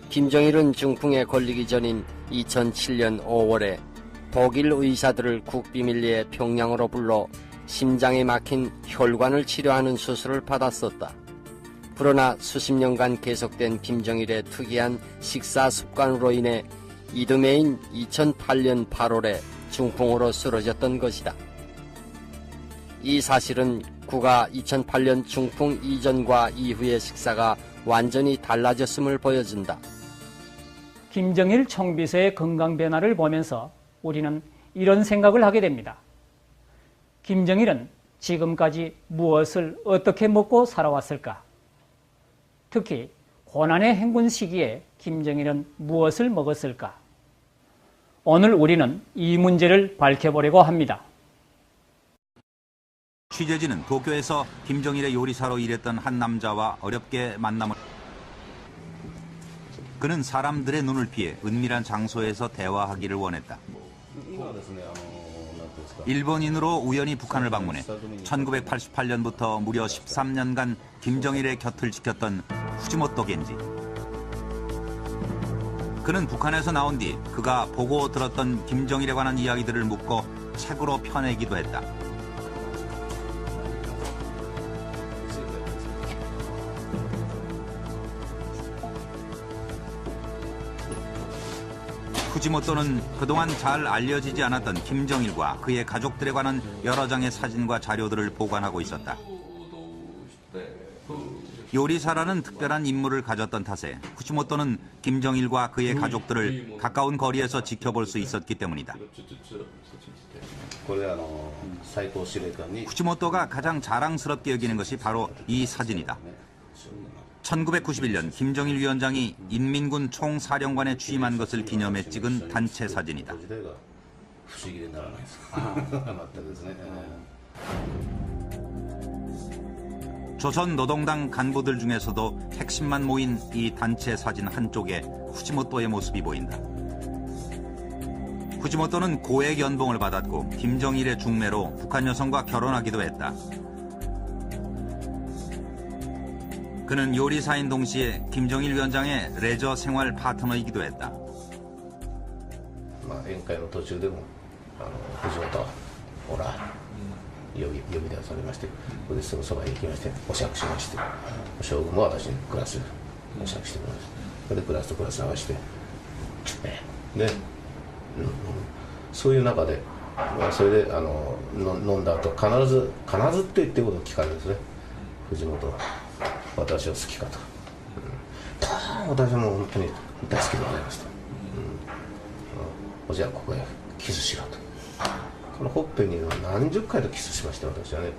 김정일은 중풍에 걸리기 전인 2007년 5월에 독일 의사들을 국비밀리에 평양으로 불러 심장에 막힌 혈관을 치료하는 수술을 받았었다. 그러나 수십 년간 계속된 김정일의 특이한 식사 습관으로 인해 이듬해인 2008년 8월에 중풍으로 쓰러졌던 것이다. 이 사실은 그가 2008년 중풍 이전과 이후의 식사가 완전히 달라졌음을 보여준다. 김정일 총비서의 건강 변화를 보면서 우리는 이런 생각을 하게 됩니다. 김정일은 지금까지 무엇을 어떻게 먹고 살아왔을까? 특히 고난의 행군 시기에 김정일은 무엇을 먹었을까? 오늘 우리는 이 문제를 밝혀보려고 합니다. 취재진은 도쿄에서 김정일의 요리사로 일했던 한 남자와 어렵게 만남을. 그는 사람들의 눈을 피해 은밀한 장소에서 대화하기를 원했다. 일본인으로 우연히 북한을 방문해 1988년부터 무려 13년간 김정일의 곁을 지켰던 후지모토 겐지. 그는 북한에서 나온 뒤 그가 보고 들었던 김정일에 관한 이야기들을 묻고 책으로 펴내기도 했다. 후지모토는 그동안 잘 알려지지 않았던 김정일과 그의 가족들에 관한 여러 장의 사진과 자료들을 보관하고 있었다. 요리사라는 특별한 임무를 가졌던 탓에 후지모토는 김정일과 그의 가족들을 가까운 거리에서 지켜볼 수 있었기 때문이다. 후지모토가 가장 자랑스럽게 여기는 것이 바로 이 사진이다. 1991년 김정일 위원장이 인민군 총사령관에 취임한 것을 기념해 찍은 단체 사진이다. 조선노동당 간부들 중에서도 핵심만 모인 이 단체 사진 한쪽에 후지모토의 모습이 보인다. 후지모토는 고액 연봉을 받았고 김정일의 중매로 북한 여성과 결혼하기도 했다. 그는 요리사인 동시에 김정일 위원장의 레저 생활 파트너이기도 했다. 宴会の途中でも藤本ほら呼び出されまして、それですぐそばへ行きましてお酌しまして、将軍も私にクラスお酌してくれました。それでクラスとクラス合わせてで、そういう中で、それで飲んだ後必ずって言ってることを聞かれるんですね。藤本私を好きかと、私はもう本当に大好きでございますと、じゃあここへキスしろと、このほっぺに何十回とキスしました私はね。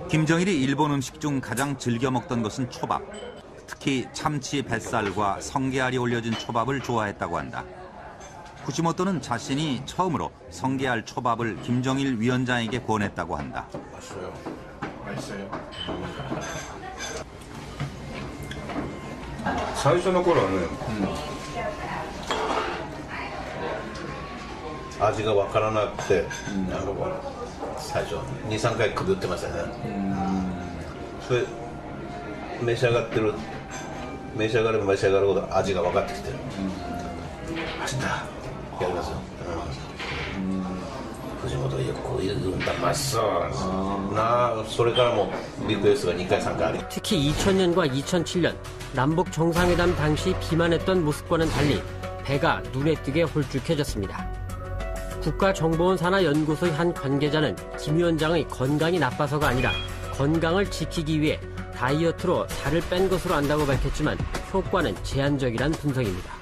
김정일이 일본 음식 중 가장 즐겨 먹던 것은 초밥. 특히 참치 뱃살과 성게알이 올려진 초밥을 좋아했다고 한다. 후지모토는 자신이 처음으로 성게알 초밥을 김정일 위원장에게 권했다고 한다. 맛있어요. 맛있어요. 最初の頃はね、味が分からなくて、最初 2,3 回くぐってましたね。それ召し上がれば召し上がるほど味が分かってきて、明日やりますよ。藤本よくこういうだ맛있어な。それからもリクエストが2回3回あり。 특히 2000년과 2007년 남북 정상회담 당시 비만했던 모습과는 달리 배가 눈에 띄게 홀쭉해졌습니다. 국가정보원 산하연구소의 한 관계자는 김 위원장의 건강이 나빠서가 아니라 건강을 지키기 위해 다이어트로 살을 뺀 것으로 안다고 밝혔지만 효과는 제한적이란 분석입니다.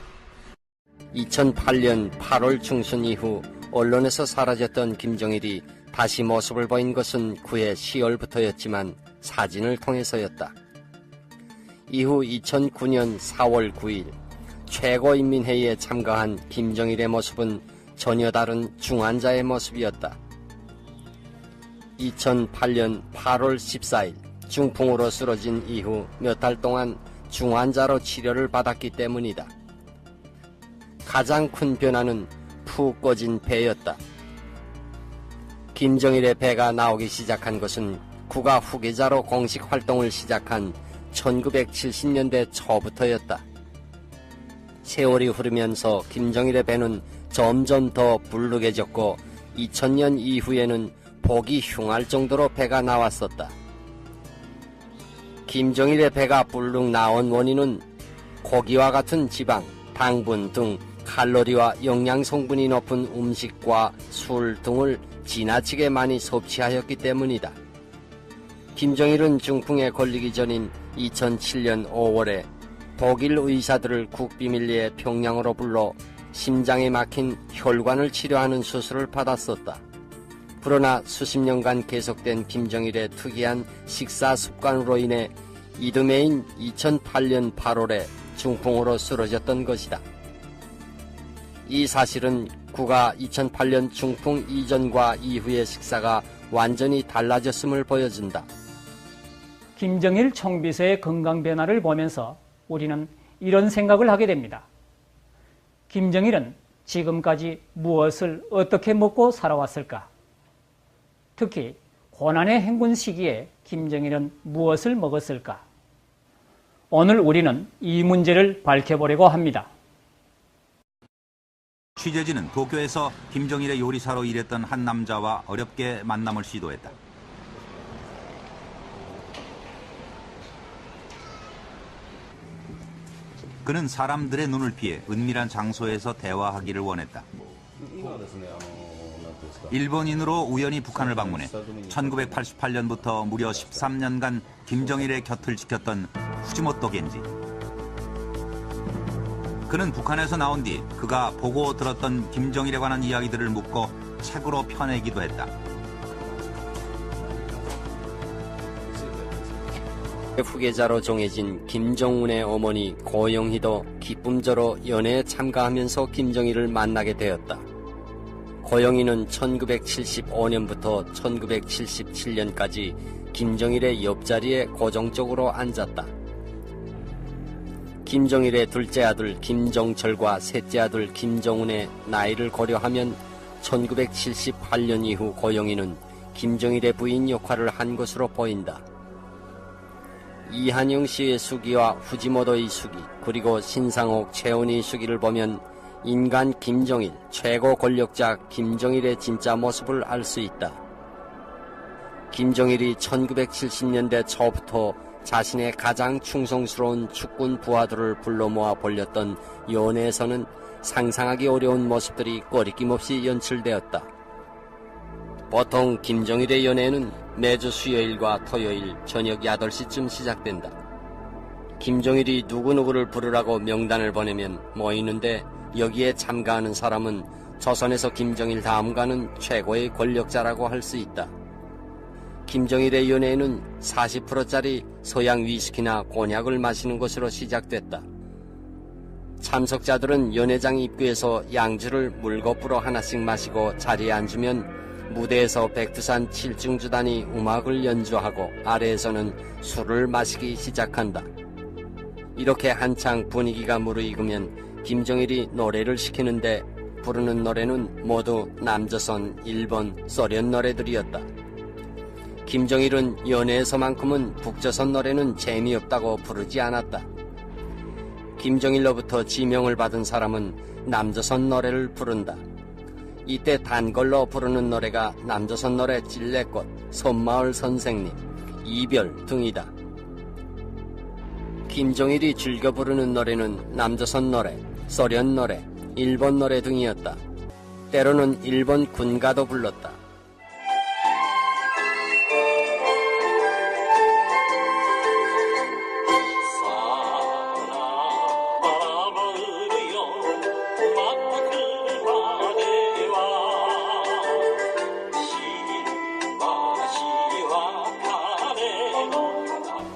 2008년 8월 중순 이후 언론에서 사라졌던 김정일이 다시 모습을 보인 것은 그해 10월부터였지만 사진을 통해서였다. 이후 2009년 4월 9일 최고인민회의에 참가한 김정일의 모습은 전혀 다른 중환자의 모습이었다. 2008년 8월 14일 중풍으로 쓰러진 이후 몇 달 동안 중환자로 치료를 받았기 때문이다. 가장 큰 변화는 푹 꺼진 배였다. 김정일의 배가 나오기 시작한 것은 국가 후계자로 공식 활동을 시작한 1970년대 초부터였다. 세월이 흐르면서 김정일의 배는 점점 더 불룩해졌고 2000년 이후에는 보기 흉할 정도로 배가 나왔었다. 김정일의 배가 불룩 나온 원인은 고기와 같은 지방, 당분 등 칼로리와 영양 성분이 높은 음식과 술 등을 지나치게 많이 섭취하였기 때문이다. 김정일은 중풍에 걸리기 전인 2007년 5월에 독일 의사들을 국비밀리에 평양으로 불러 심장에 막힌 혈관을 치료하는 수술을 받았었다. 그러나 수십 년간 계속된 김정일의 특이한 식사 습관으로 인해 이듬해인 2008년 8월에 중풍으로 쓰러졌던 것이다. 이 사실은 그가 2008년 중풍 이전과 이후의 식사가 완전히 달라졌음을 보여준다. 김정일 총비서의 건강 변화를 보면서 우리는 이런 생각을 하게 됩니다. 김정일은 지금까지 무엇을 어떻게 먹고 살아왔을까? 특히 고난의 행군 시기에 김정일은 무엇을 먹었을까? 오늘 우리는 이 문제를 밝혀보려고 합니다. 취재진은 도쿄에서 김정일의 요리사로 일했던 한 남자와 어렵게 만남을 시도했다. 그는 사람들의 눈을 피해 은밀한 장소에서 대화하기를 원했다. 일본인으로 우연히 북한을 방문해 1988년부터 무려 13년간 김정일의 곁을 지켰던 후지모토 겐지. 그는 북한에서 나온 뒤 그가 보고 들었던 김정일에 관한 이야기들을 묻고 책으로 펴내기도 했다. 후계자로 정해진 김정은의 어머니 고영희도 기쁨저로 연애에 참가하면서 김정일을 만나게 되었다. 고영희는 1975년부터 1977년까지 김정일의 옆자리에 고정적으로 앉았다. 김정일의 둘째 아들 김정철과 셋째 아들 김정은의 나이를 고려하면 1978년 이후 고영희는 김정일의 부인 역할을 한 것으로 보인다. 이한영 씨의 수기와 후지모토의 수기, 그리고 신상옥, 최은희 수기를 보면 인간 김정일, 최고 권력자 김정일의 진짜 모습을 알 수 있다. 김정일이 1970년대 초부터 자신의 가장 충성스러운 축군 부하들을 불러 모아 벌렸던 연회에서는 상상하기 어려운 모습들이 꺼리낌없이 연출되었다. 보통 김정일의 연회는 매주 수요일과 토요일 저녁 8시쯤 시작된다. 김정일이 누구누구를 부르라고 명단을 보내면 모이는데 여기에 참가하는 사람은 조선에서 김정일 다음가는 최고의 권력자라고 할 수 있다. 김정일의 연회에는 40%짜리 서양 위스키나 곤약을 마시는 것으로 시작됐다. 참석자들은 연회장 입구에서 양주를 물거ப்பு로 하나씩 마시고 자리에 앉으면 무대에서 백두산 7중주단이 음악을 연주하고 아래에서는 술을 마시기 시작한다. 이렇게 한창 분위기가 무르익으면 김정일이 노래를 시키는데 부르는 노래는 모두 남조선, 일본, 소련 노래들이었다. 김정일은 연회에서만큼은 북조선 노래는 재미없다고 부르지 않았다. 김정일로부터 지명을 받은 사람은 남조선 노래를 부른다. 이때 단걸로 부르는 노래가 남조선 노래 찔레꽃, 섬마을 선생님, 이별 등이다. 김정일이 즐겨 부르는 노래는 남조선 노래, 소련 노래, 일본 노래 등이었다. 때로는 일본 군가도 불렀다.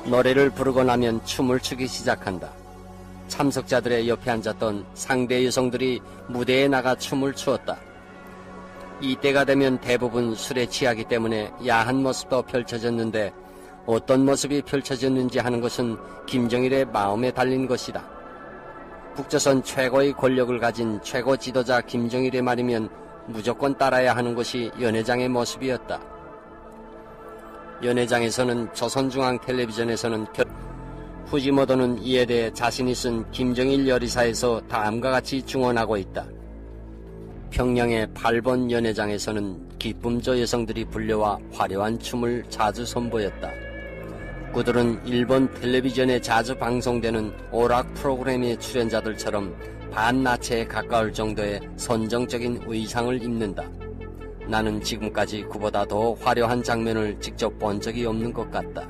노래를 부르고 나면 춤을 추기 시작한다. 참석자들의 옆에 앉았던 상대 여성들이 무대에 나가 춤을 추었다. 이때가 되면 대부분 술에 취하기 때문에 야한 모습도 펼쳐졌는데 어떤 모습이 펼쳐졌는지 하는 것은 김정일의 마음에 달린 것이다. 북조선 최고의 권력을 가진 최고 지도자 김정일의 말이면 무조건 따라야 하는 것이 연회장의 모습이었다. 연회장에서는 조선중앙텔레비전에서는 후지모토는 이에 대해 자신이 쓴 김정일 요리사에서 다음과 같이 증언하고 있다. 평양의 8번 연회장에서는 기쁨조 여성들이 불려와 화려한 춤을 자주 선보였다. 그들은 일본 텔레비전에 자주 방송되는 오락 프로그램의 출연자들처럼 반나체에 가까울 정도의 선정적인 의상을 입는다. 나는 지금까지 그보다 더 화려한 장면을 직접 본 적이 없는 것 같다.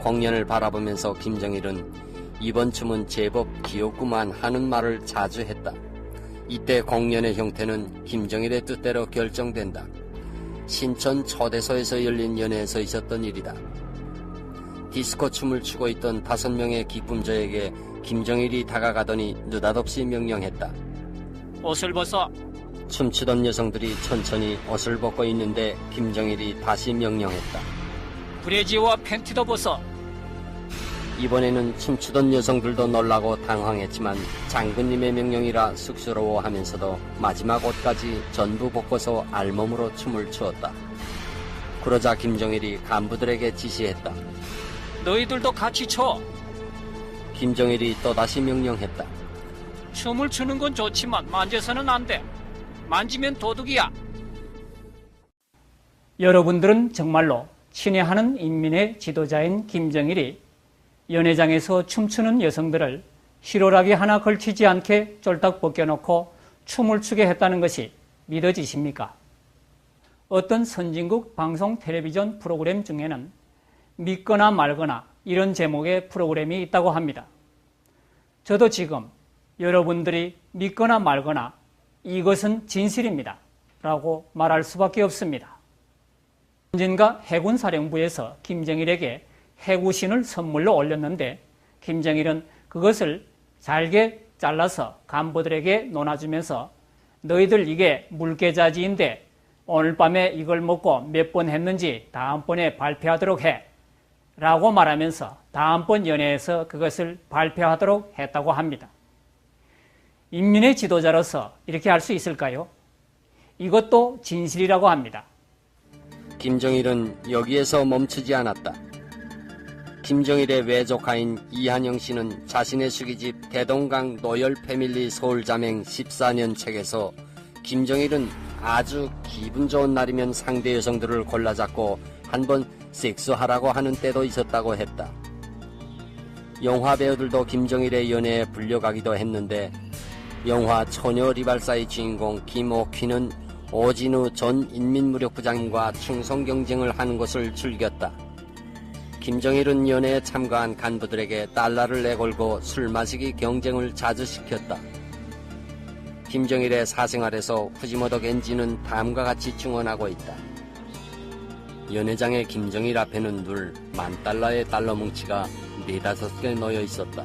공연을 바라보면서 김정일은 이번 춤은 제법 귀엽구만 하는 말을 자주 했다. 이때 공연의 형태는 김정일의 뜻대로 결정된다. 신천 초대소에서 열린 연회에서 있었던 일이다. 디스코 춤을 추고 있던 5명의 기쁨조에게 김정일이 다가가더니 느닷없이 명령했다. 옷을 벗어. 춤추던 여성들이 천천히 옷을 벗고 있는데 김정일이 다시 명령했다. 브래지와 팬티도 벗어. 이번에는 춤추던 여성들도 놀라고 당황했지만 장군님의 명령이라 쑥스러워하면서도 마지막 옷까지 전부 벗고서 알몸으로 춤을 추었다. 그러자 김정일이 간부들에게 지시했다. 너희들도 같이 춰. 김정일이 또다시 명령했다. 춤을 추는 건 좋지만 만져서는 안 돼. 만지면 도둑이야. 여러분들은 정말로 친애하는 인민의 지도자인 김정일이 연회장에서 춤추는 여성들을 시로라기 하나 걸치지 않게 쫄딱 벗겨놓고 춤을 추게 했다는 것이 믿어지십니까? 어떤 선진국 방송 텔레비전 프로그램 중에는 믿거나 말거나 이런 제목의 프로그램이 있다고 합니다. 저도 지금 여러분들이 믿거나 말거나 이것은 진실입니다 라고 말할 수밖에 없습니다. 언젠가 해군사령부에서 김정일에게 해구신을 선물로 올렸는데 김정일은 그것을 잘게 잘라서 간부들에게 논아주면서 너희들 이게 물개자지인데 오늘 밤에 이걸 먹고 몇 번 했는지 다음번에 발표하도록 해 라고 말하면서 다음번 연회에서 그것을 발표하도록 했다고 합니다. 인민의 지도자로서 이렇게 할 수 있을까요? 이것도 진실이라고 합니다. 김정일은 여기에서 멈추지 않았다. 김정일의 외조카인 이한영 씨는 자신의 수기집 대동강 노열 패밀리 서울자맹 14년 책에서 김정일은 아주 기분 좋은 날이면 상대 여성들을 골라잡고 한번 섹스하라고 하는 때도 있었다고 했다. 영화 배우들도 김정일의 연애에 불려가기도 했는데 영화 처녀 리발사의 주인공 김옥희는 오진우 전 인민무력부장과 충성 경쟁을 하는 것을 즐겼다. 김정일은 연애에 참가한 간부들에게 달러를 내걸고 술 마시기 경쟁을 자주 시켰다. 김정일의 사생활에서 후지모토 겐지는 다음과 같이 증언하고 있다. 연회장의 김정일 앞에는 늘 $10,000의 달러 뭉치가 4-5개 놓여 있었다.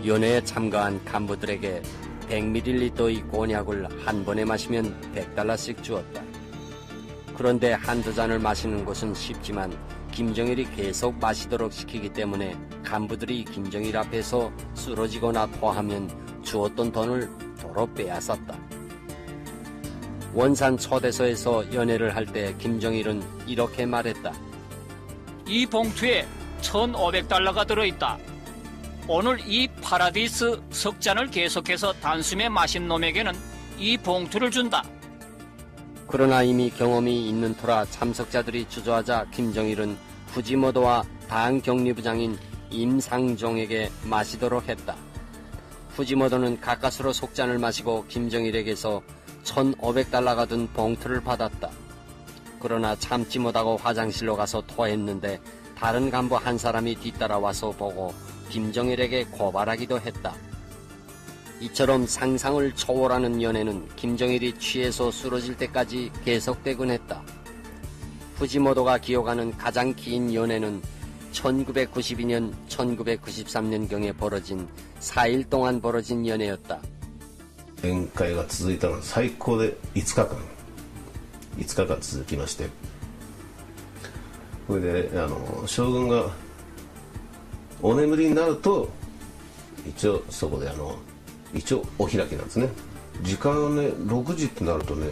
연회에 참가한 간부들에게 100ml의 곤약을 한 번에 마시면 $100씩 주었다. 그런데 한두 잔을 마시는 것은 쉽지만 김정일이 계속 마시도록 시키기 때문에 간부들이 김정일 앞에서 쓰러지거나 토하면 주었던 돈을 도로 빼앗았다. 원산 초대소에서 연애를 할 때 김정일은 이렇게 말했다. 이 봉투에 $1,500가 들어있다. 오늘 이 파라디스 석잔을 계속해서 단숨에 마신 놈에게는 이 봉투를 준다. 그러나 이미 경험이 있는 터라 참석자들이 주저하자 김정일은 후지모토와 당 격리부장인 임상종에게 마시도록 했다. 후지모토는 가까스로 속잔을 마시고 김정일에게서 $1,500가 든 봉투를 받았다. 그러나 참지 못하고 화장실로 가서 토했는데 다른 간부 한 사람이 뒤따라와서 보고 김정일에게 고발하기도 했다. 이처럼 상상을 초월하는 연애는 김정일이 취해서 쓰러질 때까지 계속되곤 했다. 후지모토가 기억하는 가장 긴 연애는 1992년, 1993년경에 벌어진 4일 동안 벌어진 연애였다. 宴会が続いたのは最高で5日間続きまして、それで将軍がお眠りになると一応そこで一応お開きなんですね。時間はね6時ってなるとね、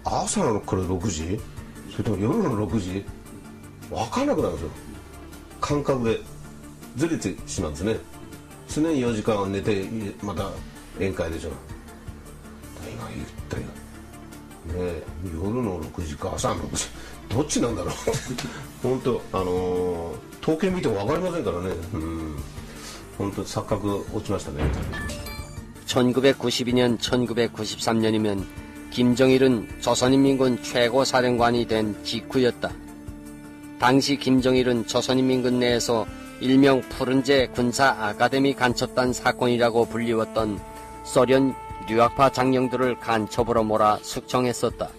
朝のこれ6時それとも夜の6時分かんなくなるんですよ。感覚でずれてしまうんですね。常に4時間は寝てまた宴会でしょ。今言ったよね、夜の6時か朝の6時どっちなんだろう本当統計見ても分かりませんからね。本当錯覚落ちましたね。 1992년, 1993년이면 김정일은 조선인민군 최고사령관이 된 직후였다. 당시 김정일은 조선인민군 내에서 일명 푸른제 군사 아카데미 간첩단 사건이라고 불리웠던 소련 유학파 장령들을 간첩으로 몰아 숙청했었다.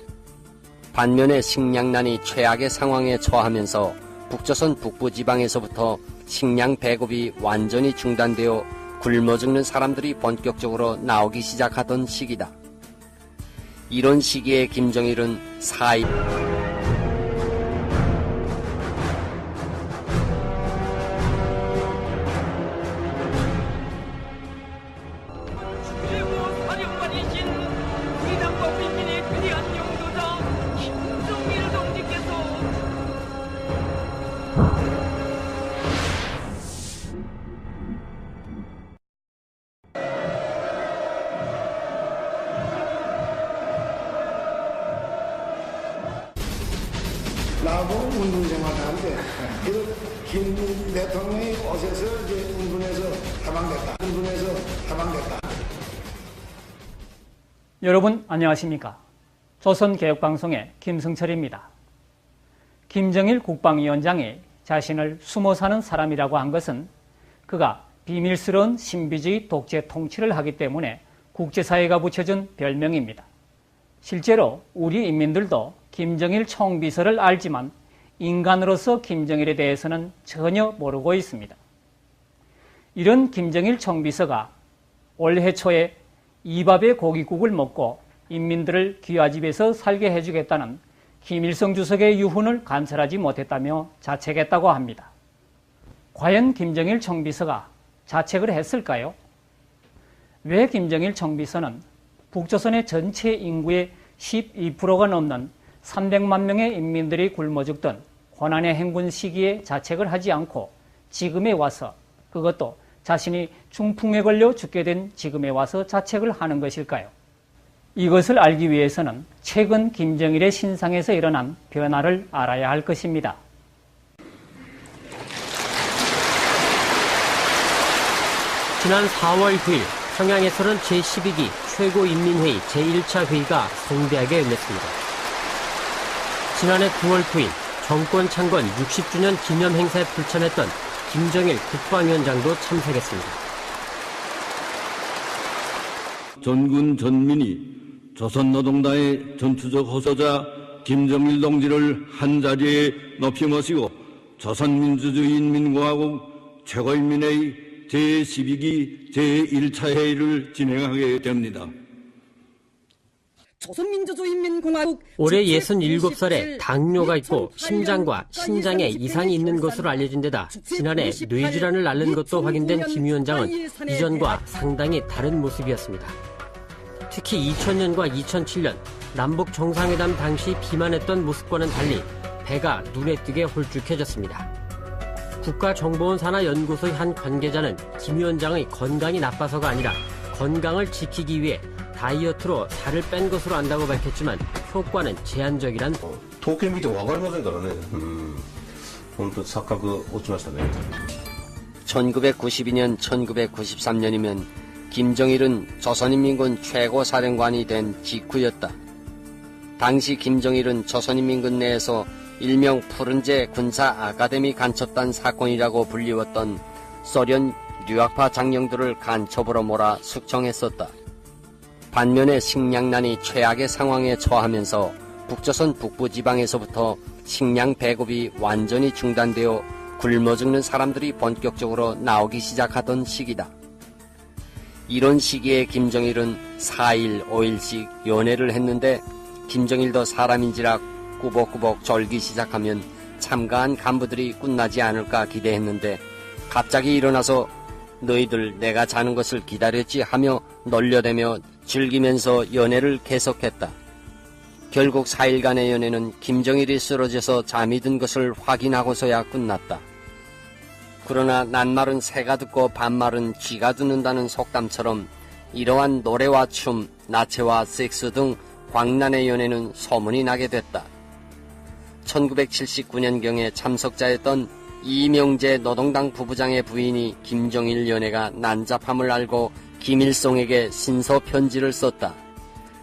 반면에 식량난이 최악의 상황에 처하면서 북조선 북부 지방에서부터 식량 배급이 완전히 중단되어 굶어 죽는 사람들이 본격적으로 나오기 시작하던 시기다. 이런 시기에 김정일은 4일 라고 운동생활하는데 그 김 대통령이 옷에서 이제 운동해서 해방됐다. 여러분 안녕하십니까? 조선개혁방송의 김승철입니다. 김정일 국방위원장이 자신을 숨어 사는 사람이라고 한 것은 그가 비밀스러운 신비주의 독재 통치를 하기 때문에 국제사회가 붙여준 별명입니다. 실제로 우리 인민들도 김정일 총비서를 알지만 인간으로서 김정일에 대해서는 전혀 모르고 있습니다. 이런 김정일 총비서가 올해 초에 이밥의 고깃국을 먹고 인민들을 귀화집에서 살게 해주겠다는 김일성 주석의 유훈을 관찰하지 못했다며 자책했다고 합니다. 과연 김정일 총비서가 자책을 했을까요? 왜 김정일 총비서는 북조선의 전체 인구의 12%가 넘는 300만 명의 인민들이 굶어 죽던 고난의 행군 시기에 자책을 하지 않고 지금에 와서, 그것도 자신이 중풍에 걸려 죽게 된 지금에 와서 자책을 하는 것일까요? 이것을 알기 위해서는 최근 김정일의 신상에서 일어난 변화를 알아야 할 것입니다. 지난 4월 9일 평양에서는 제12기 최고인민회의 제1차 회의가 성대하게 열렸습니다. 지난해 9월 9일 정권 창건 60주년 기념 행사에 불참했던 김정일 국방위원장도 참석했습니다. 전군 전민이 조선노동당의 전투적 호소자 김정일 동지를 한자리에 높이 모시고 조선민주주의인민공화국 최고인민회의 제12기 제1차 회의를 진행하게 됩니다. 올해 67살에 당뇨가 있고 심장과 신장에 이상이 있는 것으로 알려진 데다 지난해 뇌질환을 앓는 것도 확인된 김 위원장은 이전과 상당히 다른 모습이었습니다. 특히 2000년과 2007년 남북 정상회담 당시 비만했던 모습과는 달리 배가 눈에 띄게 홀쭉해졌습니다. 국가정보원 산하연구소의 한 관계자는 김 위원장의 건강이 나빠서가 아니라 건강을 지키기 위해 다이어트로 살을 뺀 것으로 안다고 밝혔지만 효과는 제한적이란 統計見ても分かりませんからね。本当錯覚落ちましたね。 1992년, 1993년이면 김정일은 조선인민군 최고사령관이 된 직후였다. 당시 김정일은 조선인민군 내에서 일명 푸른제 군사 아카데미 간첩단 사건이라고 불리웠던 소련 유학파 장령들을 간첩으로 몰아 숙청했었다. 반면에 식량난이 최악의 상황에 처하면서 북조선 북부지방에서부터 식량 배급이 완전히 중단되어 굶어 죽는 사람들이 본격적으로 나오기 시작하던 시기다. 이런 시기에 김정일은 4일, 5일씩 연회를 했는데 김정일도 사람인지라 꾸벅꾸벅 졸기 시작하면 참가한 간부들이 끝나지 않을까 기대했는데 갑자기 일어나서 너희들 내가 자는 것을 기다렸지 하며 놀려대며 즐기면서 연회를 계속했다. 결국 4일간의 연회는 김정일이 쓰러져서 잠이 든 것을 확인하고서야 끝났다. 그러나 낱말은 새가 듣고 반말은 쥐가 듣는다는 속담처럼 이러한 노래와 춤, 나체와 섹스 등 광란의 연회는 소문이 나게 됐다. 1979년경에 참석자였던 이명재 노동당 부부장의 부인이 김정일 연회가 난잡함을 알고 김일성에게 신서편지를 썼다.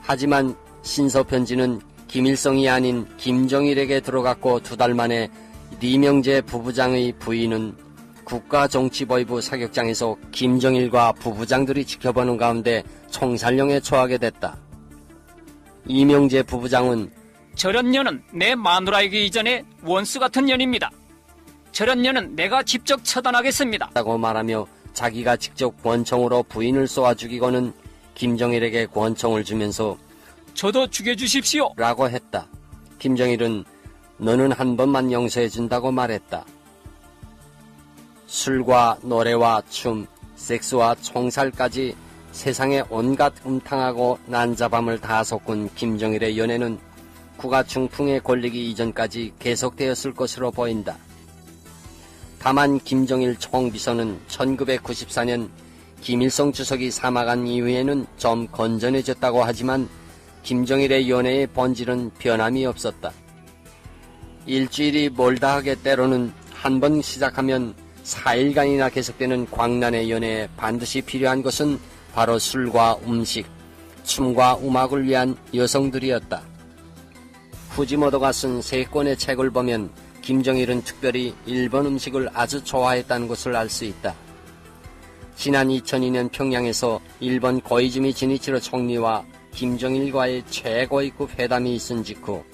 하지만 신서편지는 김일성이 아닌 김정일에게 들어갔고 2달 만에 이명재 부부장의 부인은 국가정치보위부 사격장에서 김정일과 부부장들이 지켜보는 가운데 총살령에 처하게 됐다. 이명재 부부장은 저런 년은 내 마누라이기 이전에 원수 같은 년입니다. 저런 년은 내가 직접 처단하겠습니다. 라고 말하며 자기가 직접 권총으로 부인을 쏘아 죽이고는 김정일에게 권총을 주면서 저도 죽여주십시오 라고 했다. 김정일은 너는 한 번만 용서해준다고 말했다. 술과 노래와 춤, 섹스와 총살까지 세상에 온갖 음탕하고 난잡함을 다 섞은 김정일의 연애는 국가 중풍에 걸리기 이전까지 계속되었을 것으로 보인다. 다만 김정일 총비서는 1994년 김일성 주석이 사망한 이후에는 좀 건전해졌다고 하지만 김정일의 연애의 본질은 변함이 없었다. 일주일이 멀다 하게 때로는 한 번 시작하면 4일간이나 계속되는 광란의 연애에 반드시 필요한 것은 바로 술과 음식, 춤과 음악을 위한 여성들이었다. 후지모토가 쓴 3권의 책을 보면 김정일은 특별히 일본 음식을 아주 좋아했다는 것을 알 수 있다. 지난 2002년 평양에서 일본 고이즈미 지니치로 총리와 김정일과의 최고위급 회담이 있은 직후